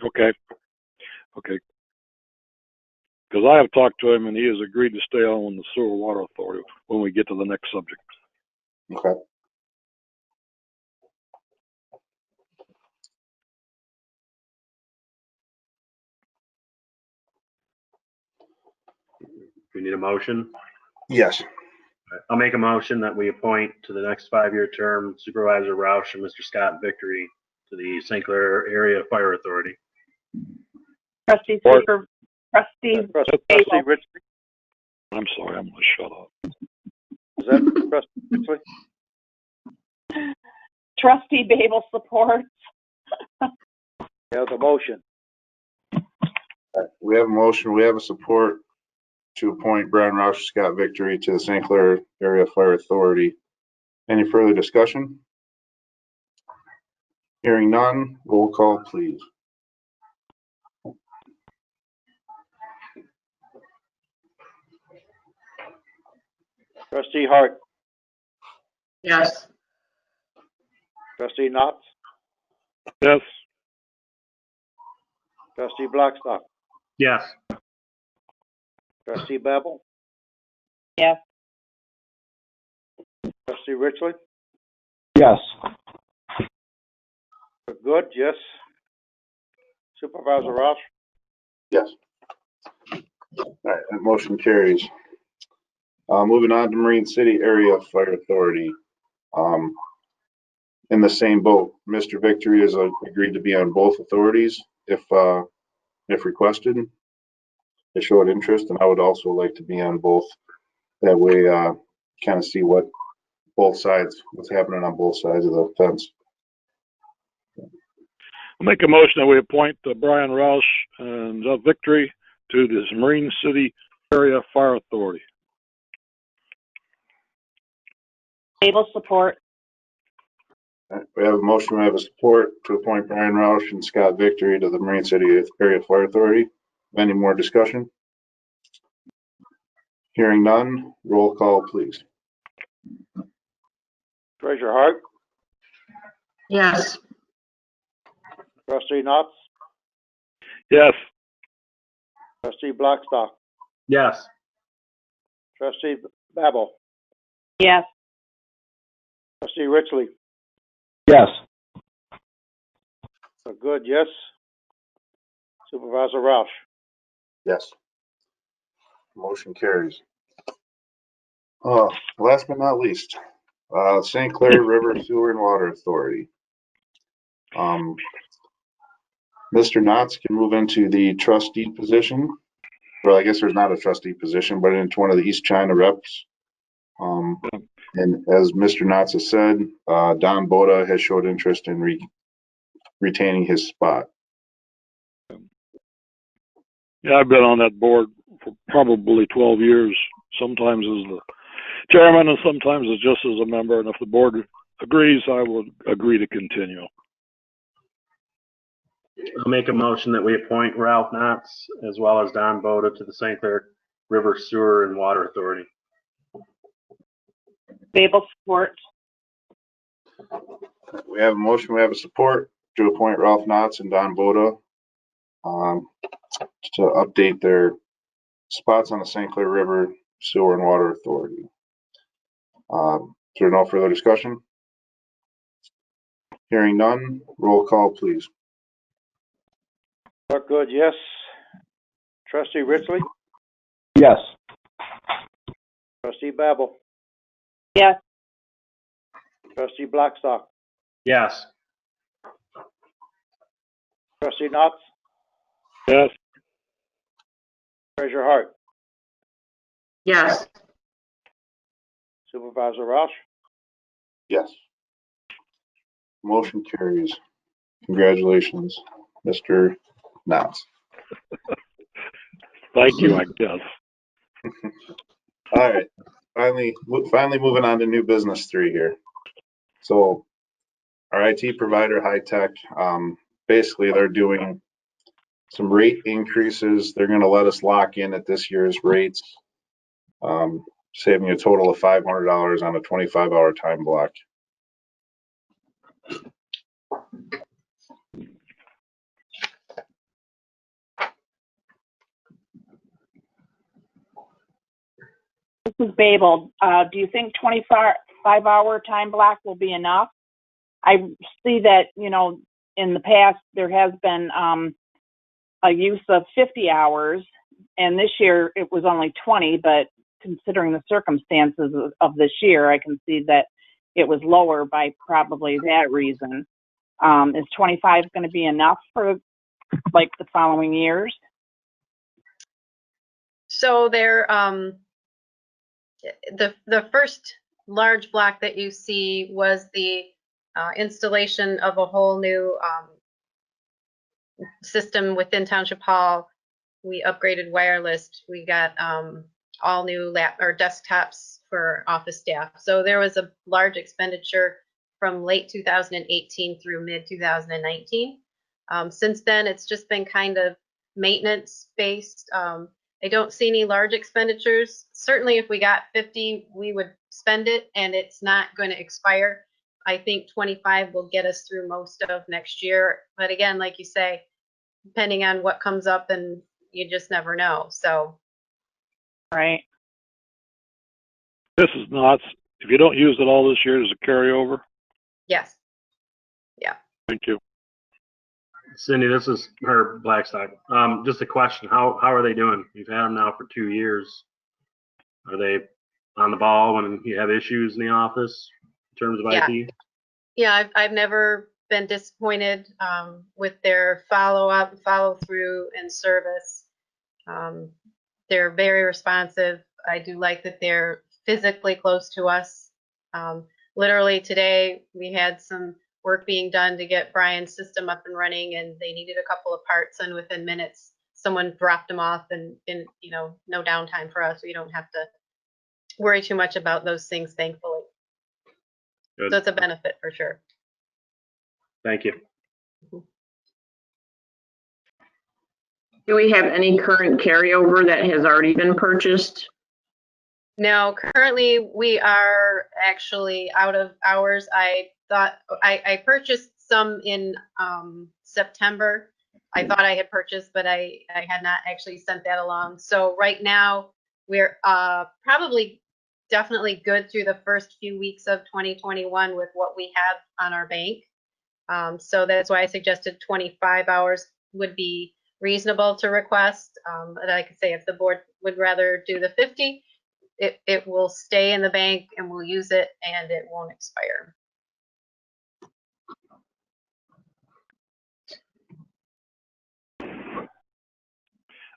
Okay. Because I have talked to him and he has agreed to stay on the sewer water authority when we get to the next subject. Okay. We need a motion. Yes. I'll make a motion that we appoint to the next 5-year term Supervisor Roush and Mr. Scott Victory to the Sinclair Area Fire Authority. Trustee Trustee Richley, I'm sorry, I'm going to shut up. is that trustee Richley? Trustee Babel supports. You have the motion. We have a motion. We have a support to appoint Brian Roush, Scott Victory to the Sinclair Area Fire Authority. Any further discussion? Hearing none, roll call, please. Trustee Hart, Yes. Trustee Knotts, Yes. Trustee Blackstock, Yes. Trustee Babel, Yes. Trustee Richley, Yes. Good, yes. Supervisor Ross, Yes. All right, that motion carries. Moving on to Marine City Area Fire Authority. In the same boat, Mr. Victory has agreed to be on both authorities if requested. They showed interest, and I would also like to be on both. That way, kind of see what's happening on both sides of the fence. I'll make a motion that we appoint Brian Roush and Victory to this Marine City Area Fire Authority. Able support. All right, we have a motion, we have a support to appoint Brian Roush and Scott Victory to the Marine City Area Fire Authority. Any more discussion? Hearing none, roll call, please. Treasurer Hart, Yes. Trustee Knotts, Yes. Trustee Blackstock, Yes. Trustee Babel, Yes. Trustee Richley, Yes. Good, yes. Supervisor Roush, Yes. Motion carries. Last but not least, Sinclair River Sewer and Water Authority. Mr. Knotts can move into the trustee position. Well, I guess there's not a trustee position, but into one of the East China reps. And as Mr. Knotts has said, Don Boda has showed interest in retaining his spot. Yeah, I've been on that board for probably 12 years, sometimes as the chairman and sometimes as just as a member. And if the board agrees, I would agree to continue. I'll make a motion that we appoint Ralph Knotts as well as Don Boda to the St. Clair River Sewer and Water Authority. Able support. We have a motion, we have a support to appoint Ralph Knotts and Don Boda to update their spots on the St. Clair River Sewer and Water Authority. Is there no further discussion? Hearing none, roll call, please. Good, yes. Trustee Richley, Yes. Trustee Babel, Yes. Trustee Blackstock, Yes. Trustee Knotts, Yes. Treasurer Hart, Yes. Supervisor Roush, Yes. Motion carries. Congratulations, Mr. Knotts. Thank you, I guess. All right, finally moving on to new business 3 here. So our IT provider, High Tech, basically they're doing some rate increases. They're going to let us lock in at this year's rates, saving a total of $500 on a 25-hour time block. This is Babel. Do you think 25-hour time block will be enough? I see that, in the past, there has been a use of 50 hours, and this year it was only 20, but considering the circumstances of this year, I can see that it was lower by probably that reason. Is 25 going to be enough for, like, the following years? So there, the first large block that you see was the installation of a whole new system within Township Hall. We upgraded wireless. We got all new desktops for office staff. So there was a large expenditure from late 2018 through mid 2019. Since then, it's just been kind of maintenance based. I don't see any large expenditures. Certainly if we got 50, we would spend it, and it's not going to expire. I think 25 will get us through most of next year. But again, like you say, depending on what comes up, and you just never know. So. Right. This is nuts. If you don't use it all this year, does it carry over? Yes. Yeah. Thank you. Cindy, this is Herb Blackstock. Just a question. How are they doing? You've had them now for 2 years. Are they on the ball when you have issues in the office in terms of IT? Yeah, I've never been disappointed with their follow-up, follow-through, and service. They're very responsive. I do like that they're physically close to us. Literally today, we had some work being done to get Brian's system up and running, and they needed a couple of parts, and within minutes, someone dropped them off, and no downtime for us. We don't have to worry too much about those things, thankfully. Good. So it's a benefit for sure. Thank you. Do we have any current carryover that has already been purchased? No, currently we are actually out of hours. I thought I purchased some in September. I thought I had purchased, but I had not actually sent that along. So right now we're probably definitely good through the first few weeks of 2021 with what we have on our bank. So that's why I suggested 25 hours would be reasonable to request. But I could say if the board would rather do the 50, it will stay in the bank and we'll use it and it won't expire.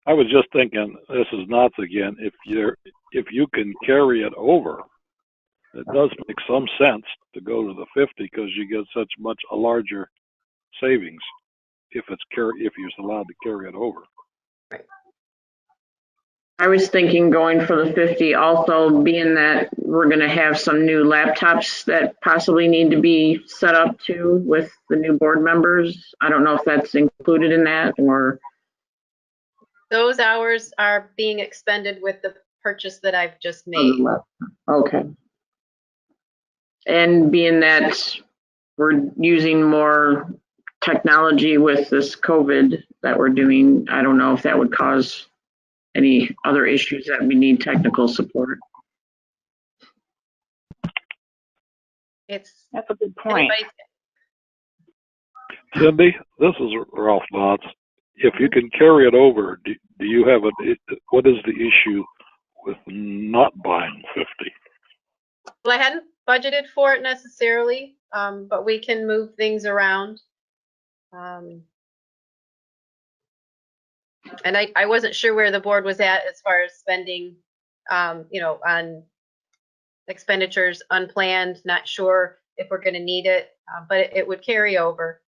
I was just thinking, this is nuts again. If you can carry it over, it does make some sense to go to the 50 because you get such a larger savings if you're allowed to carry it over. Right. I was thinking going for the 50, also being that we're going to have some new laptops that possibly need to be set up too with the new board members. I don't know if that's included in that or. Those hours are being expended with the purchase that I've just made. Okay. And being that we're using more technology with this COVID that we're doing, I don't know if that would cause any other issues that we need technical support. That's a good point. Cindy, this is Ralph Knotts. If you can carry it over, do you have what is the issue with not buying 50? Well, I hadn't budgeted for it necessarily, but we can move things around. And I wasn't sure where the board was at as far as spending, on expenditures unplanned, not sure if we're going to need it, but it would carry over.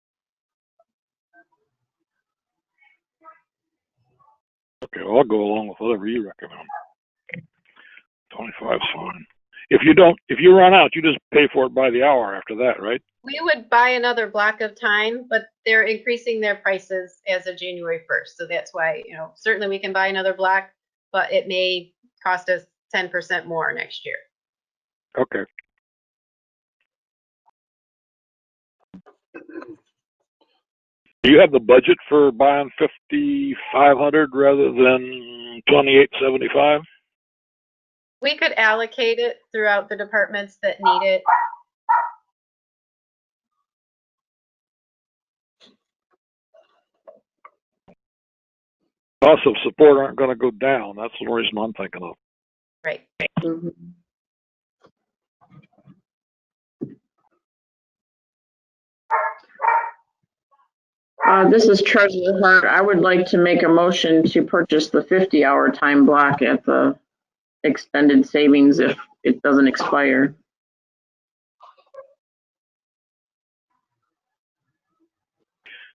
Okay, well, I'll go along with whatever you recommend. 25 is fine. If you run out, you just pay for it by the hour after that, right? We would buy another block of time, but they're increasing their prices as of January 1st. So that's why, certainly we can buy another block, but it may cost us 10% more next year. Okay. Do you have the budget for buying 5,500 rather than 2,875? We could allocate it throughout the departments that need it. Costs of support aren't going to go down. That's the reason I'm thinking of. Right. Mm-hmm. This is Treasurer Hart. I would like to make a motion to purchase the 50-hour time block at the extended savings if it doesn't expire.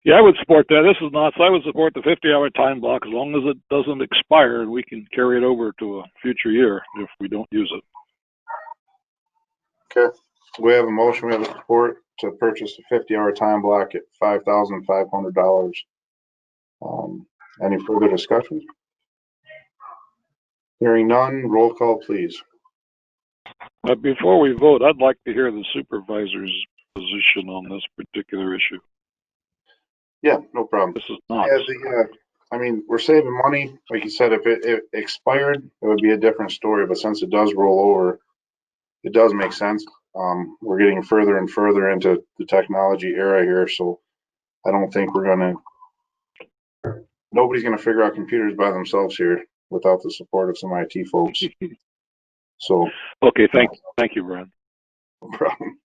Yeah, I would support that. This is nuts. I would support the 50-hour time block as long as it doesn't expire and we can carry it over to a future year if we don't use it. Okay. We have a motion, we have a support to purchase a 50-hour time block at $5,500. Any further discussion? Hearing none, roll call, please. But before we vote, I'd like to hear the supervisor's position on this particular issue. Yeah, no problem. This is not. Yeah, I mean, we're saving money. Like you said, if it expired, it would be a different story. But since it does roll over, it does make sense. We're getting further and further into the technology era here, so I don't think nobody's gonna figure out computers by themselves here without the support of some IT folks. So. Okay, thank you, Brian. No problem.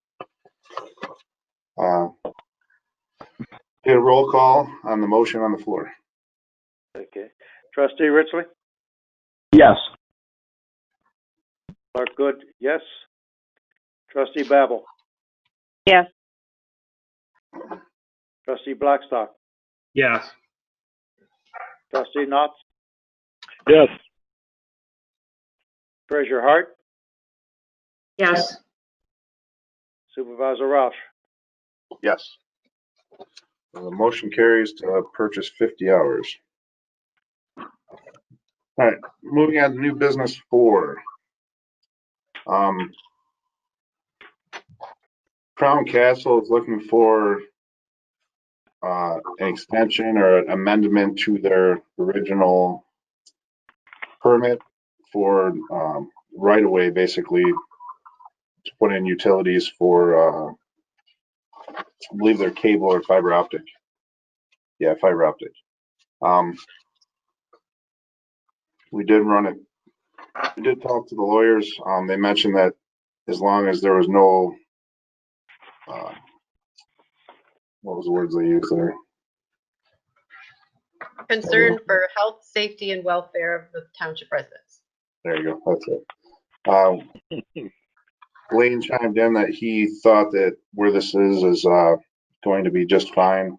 Get a roll call on the motion on the floor. Okay. Trustee Richley? Yes. Clerk Good, yes. Trustee Babel? Yes. Trustee Blackstock? Yes. Trustee Knotts? Yes. Treasurer Hart? Yes. Supervisor Roush? Yes. The motion carries to purchase 50 hours. All right, moving on to new business 4. Crown Castle is looking for an extension or an amendment to their original permit for right-of-way, basically, to put in utilities for, I believe they're cable or fiber optic. Yeah, fiber optic. We did run it. We did talk to the lawyers. They mentioned that as long as there was no, what was the words they used there? Concern for health, safety, and welfare of the township residents. There you go. That's it. Blaine chimed in that he thought that where this is going to be just fine.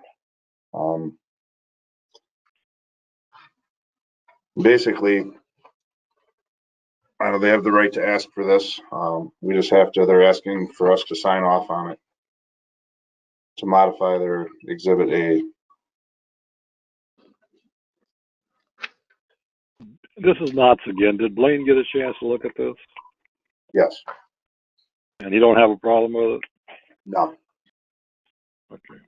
Basically, they have the right to ask for this. We just have to, they're asking for us to sign off on it to modify their Exhibit A. This is Knotts again. Did Blaine get a chance to look at this? Yes. And you don't have a problem with it? No. Okay.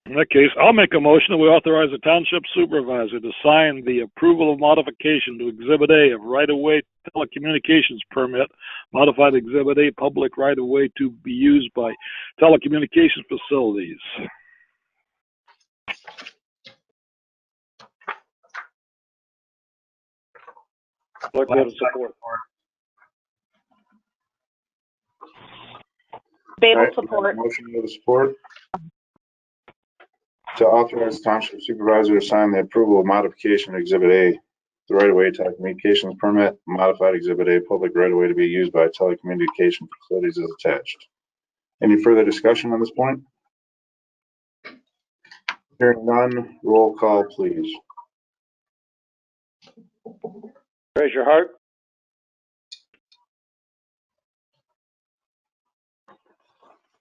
In that case, I'll make a motion that we authorize the township supervisor to sign the approval of modification to Exhibit A of right-of-way telecommunications permit, modified Exhibit A public right-of-way to be used by telecommunications facilities. Clerk Good support. Babel All right, support. motion with support to authorize the township supervisor to sign the approval of modification of Exhibit A, the right-of-way telecommunications permit, modified Exhibit A, public right-of-way to be used by telecommunication facilities as attached. Any further discussion on this point? Hearing none, roll call, please. Treasurer Hart?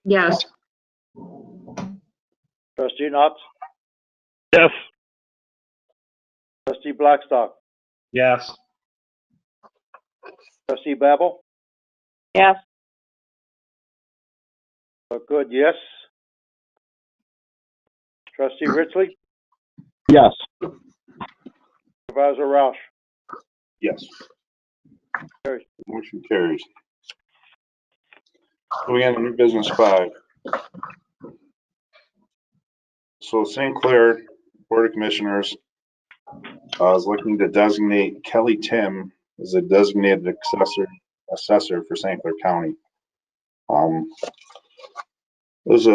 Yes. Trustee Knotts? Yes. Trustee Blackstock? Yes. Trustee Babel? Yes. Clerk Good, yes. Trustee Richley? Yes. Supervisor Roush? Yes. Carries. Motion carries. Moving on to new business 5. So Sinclair Board of Commissioners is looking to designate Kelly Tim as a designated assessor for St. Clair County. There's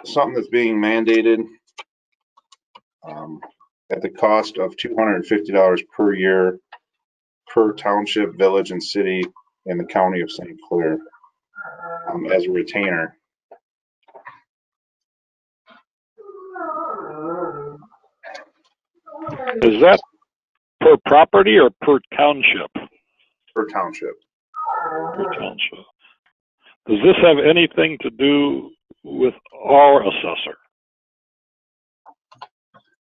something that's being mandated at the cost of $250 per year per township, village, and city in the county of St. Clair as a retainer. Is that per property or per township? Per township. per township. Does this have anything to do with our assessor?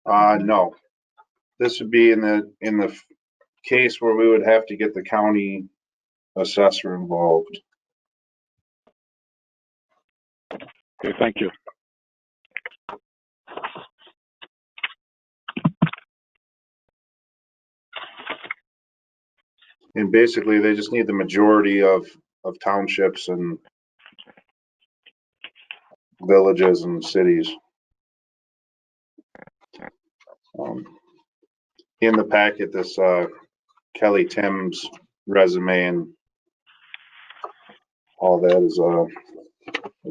No. This would be in the case where we would have to get the county assessor involved. Okay, thank you. And basically, they just need the majority of townships and villages and cities. In the packet, this Kelly Timms resume and all that is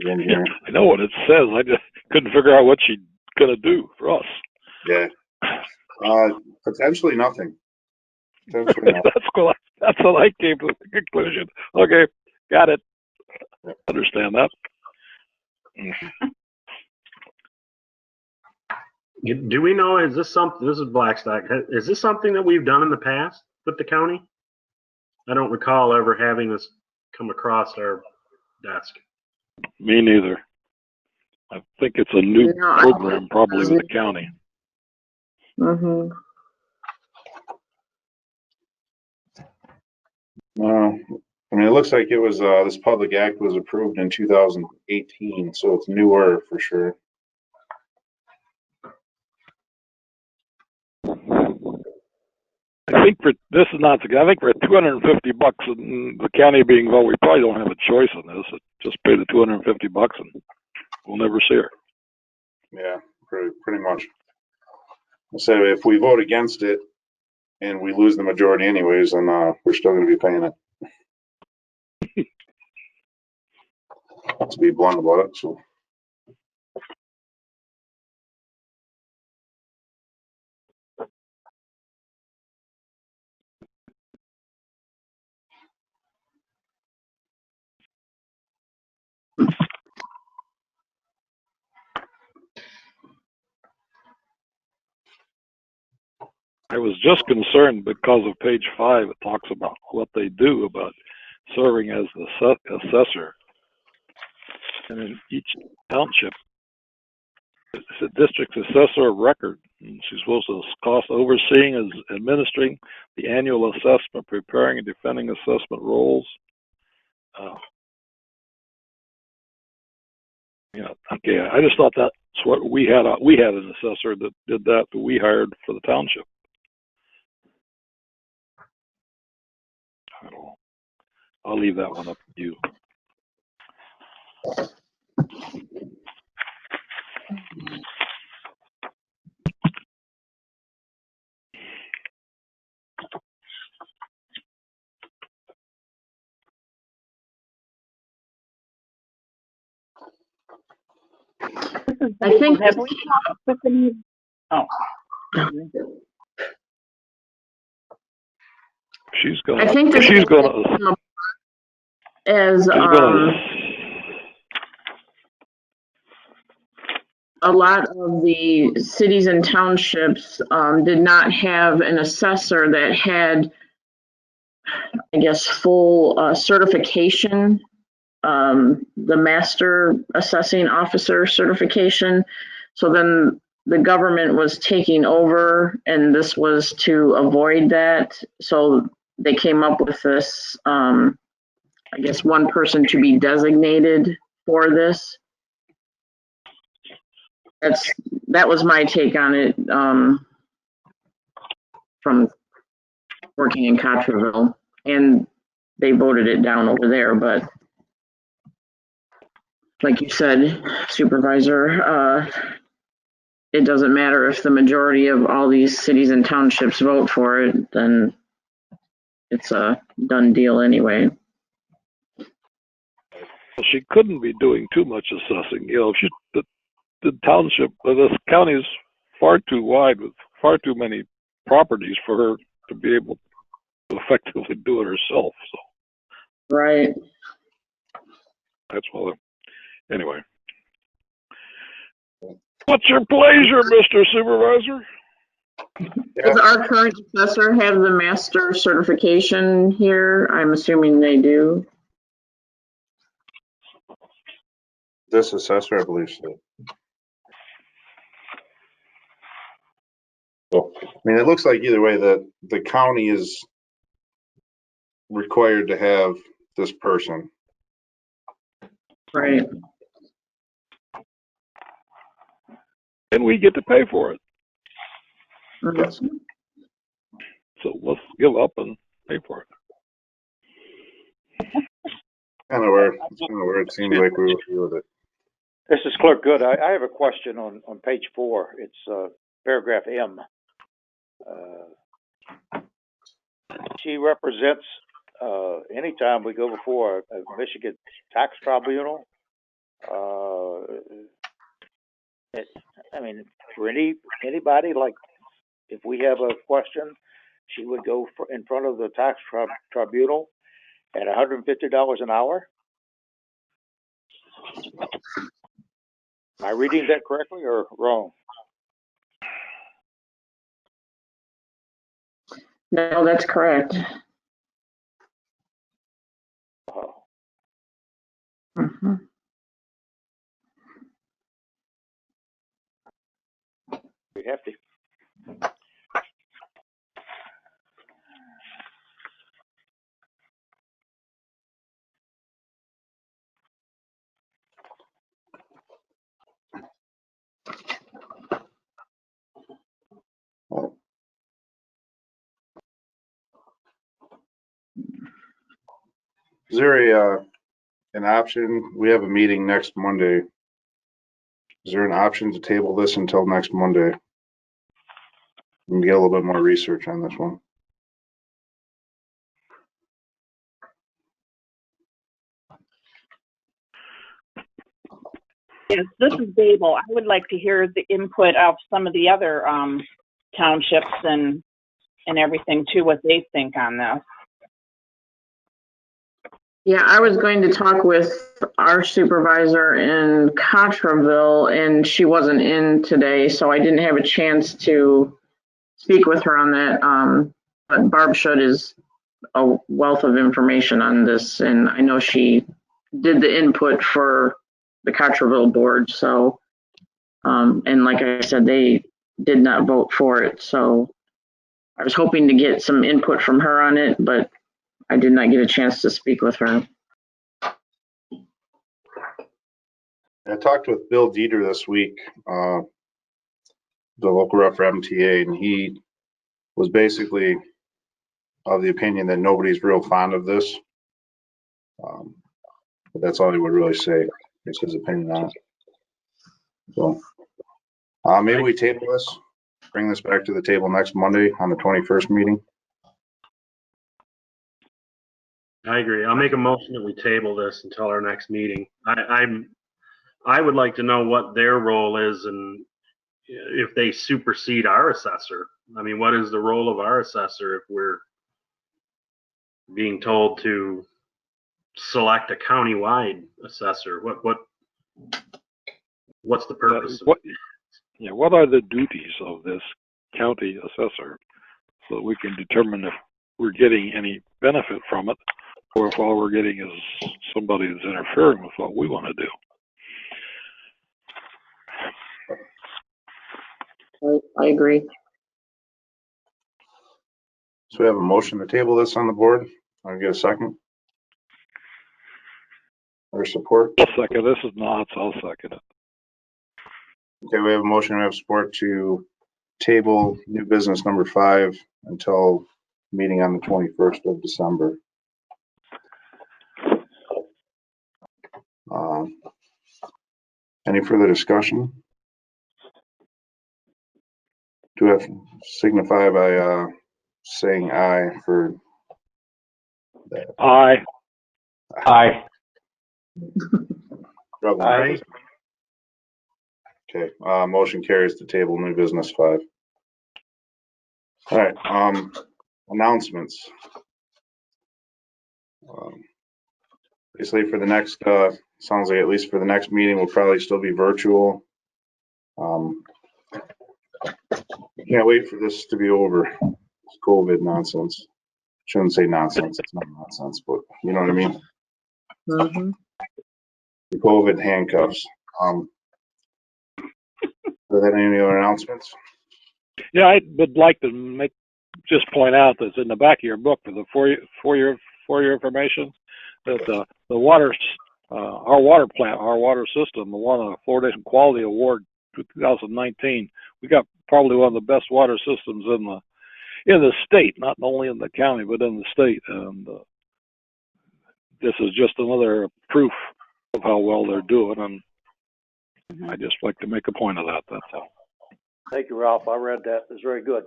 in here. I know what it says. I just couldn't figure out what she's gonna do for us. Yeah. Potentially nothing. Potentially nothing. That's cool. That's what I came to the conclusion. Okay, got it. Understand that. Do we know, is this something, this is Blackstock, is this something that we've done in the past with the county? I don't recall ever having this come across our desk. Me neither. I think it's a new program, probably with the county. Mm-hmm. I mean, it looks like it was this public act was approved in 2018, so it's newer for sure. I think for this is not the. I think for $250 and the county being involved, we probably don't have a choice in this. Just pay the $250 and we'll never see her. Yeah, pretty much. So if we vote against it and we lose the majority anyways, then we're still going to be paying it. To be blunt about it, so. I was just concerned because of page 5. It talks about what they do about serving as the assessor. And in each township, it's a district assessor of record. And she's supposed to cost overseeing and administering the annual assessment, preparing and defending assessment rolls. Okay. I just thought that's what we had. We had an assessor that did that we hired for the township. I don't know. I'll leave that one up to you. I think Have we talked with the, oh. She's gonna. I think She's gonna. As a lot of the cities and townships did not have an assessor that had, I guess, full certification, the master assessing officer certification. So then the government was taking over, and this was to avoid that. So they came up with this, I guess, one person to be designated for this. That was my take on it, from working in Cotterville, and they voted it down over there. But like you said, Supervisor, it doesn't matter if the majority of all these cities and townships vote for it, then it's a done deal anyway. She couldn't be doing too much assessing. The township, this county is far too wide with far too many properties for her to be able to effectively do it herself. So. Right. That's all. Anyway. What's your pleasure, Mr. Supervisor? Does our current assessor have the master certification here? I'm assuming they do. This assessor, I believe so. So, I mean, it looks like either way that the county is required to have this person. Right. And we get to pay for it. Yes. So let's give up and pay for it. Kind of where it seems like we would do with it. This is Clerk Good. I have a question on page 4. It's paragraph M. She represents, anytime we go before a Michigan tax tribunal, I mean, for anybody, like, if we have a question, she would go in front of the tax tribunal at $150 an hour. Am I reading that correctly or wrong? No, that's correct. Oh, Mhm. we have to. Is there an option? We have a meeting next Monday. Is there an option to table this until next Monday? And get a little bit more research on this one. Yes, this is Babel. I would like to hear the input of some of the other townships and everything too, what they think on this. Yeah, I was going to talk with our supervisor in Cottreville, and she wasn't in today, so I didn't have a chance to speak with her on that. But Barb Schutt is a wealth of information on this, and I know she did the input for the Cottreville board. So, and like I said, they did not vote for it. So I was hoping to get some input from her on it, but I did not get a chance to speak with her. I talked with Bill Dieter this week, the local rep for MTA, and he was basically of the opinion that nobody's real fond of this. But that's all he would really say. It's his opinion on it. So maybe we table this, bring this back to the table next Monday on the 21st meeting. I agree. I'll make a motion that we table this until our next meeting. I would like to know what their role is and if they supersede our assessor. I mean, what is the role of our assessor if we're being told to select a countywide assessor? What's the purpose? What are the duties of this county assessor so that we can determine if we're getting any benefit from it or if all we're getting is somebody that's interfering with what we want to do. I agree. So we have a motion to table this on the board. I'll get a second. Or support. I'll second. This is Knott's. I'll second it. Okay, we have a motion, we have support to table new business number 5 until meeting on the 21st of December. Any further discussion? Do we have to signify by saying aye for that? Aye. Aye. Aye. Okay, motion carries to table new business 5. All right, announcements. Basically for the next, sounds like at least for the next meeting, we'll probably still be virtual. Can't wait for this to be over. This COVID nonsense. Shouldn't say nonsense. It's not nonsense, but you know what I mean? Mhm. The COVID handcuffs. Are there any other announcements? Yeah, I would like to just point out that's in the back of your book for your information that the water, our water plant, our water system won a Fluoridation Quality Award 2019. We got probably one of the best water systems in the state, not only in the county but in the state. And this is just another proof of how well they're doing. And I just like to make a point of that. That's all. Thank you, Ralph. I read that. It's very good.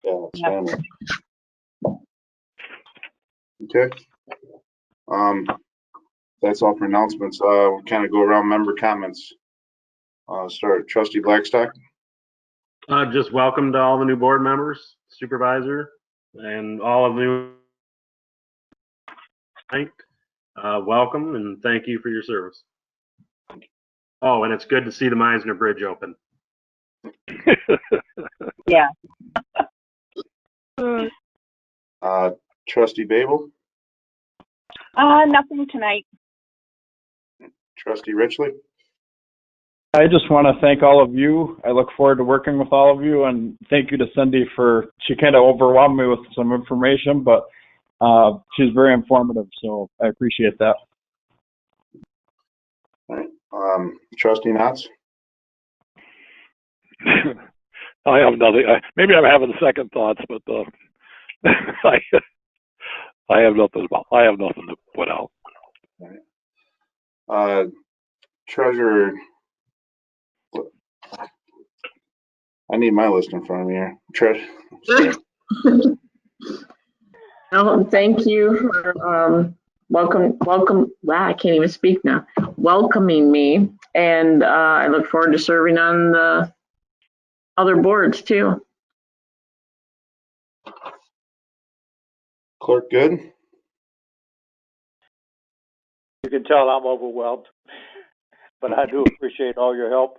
Yeah, it's Yeah. family. Okay. That's all for announcements. We'll kind of go around member comments. Start Trustee Blackstock. Just welcome to all the new board members, supervisor, and all of you. Welcome and thank you for your service. Oh, and it's good to see the Meisner Bridge open. Yeah. Trustee Babel. Nothing tonight. Trustee Richley. I just want to thank all of you. I look forward to working with all of you, and thank you to Cindy she kind of overwhelmed me with some information, but she's very informative, so I appreciate that. All right. Trustee Knotts. I have nothing. Maybe I'm having second thoughts, but I have nothing to put out. All right. Treasurer. I need my list in front of me here. Well, thank you for welcome. Wow, I can't even speak now. Welcoming me, and I look forward to serving on the other boards too. Clerk Good. You can tell I'm overwhelmed, but I do appreciate all your help.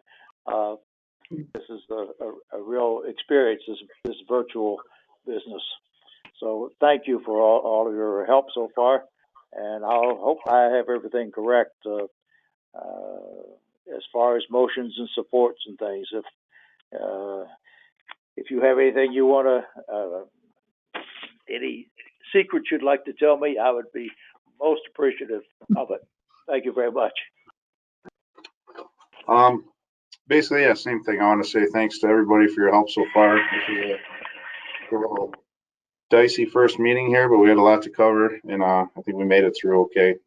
This is a real experience, this virtual business. So thank you for all of your help so far, and I'll hope I have everything correct as far as motions and supports and things. If you have anything you want to, any secrets you'd like to tell me, I would be most appreciative of it. Thank you very much. Basically, yeah, same thing. I want to say thanks to everybody for your help so far. This is a little dicey first meeting here, but we had a lot to cover, and I think we made it through okay.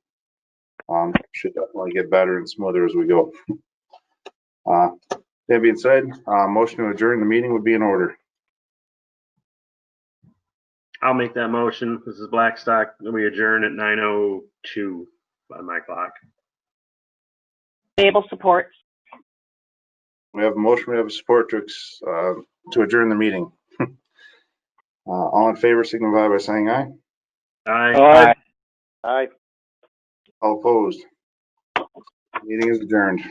Should definitely get better and smoother as we go. That being said, motion to adjourn the meeting would be in order. I'll make that motion. This is Blackstock. We adjourn at 9:02 by my clock. Babel supports. We have a motion, we have a support to adjourn the meeting. All in favor signify by saying aye. Aye. Aye. All opposed. Meeting is adjourned.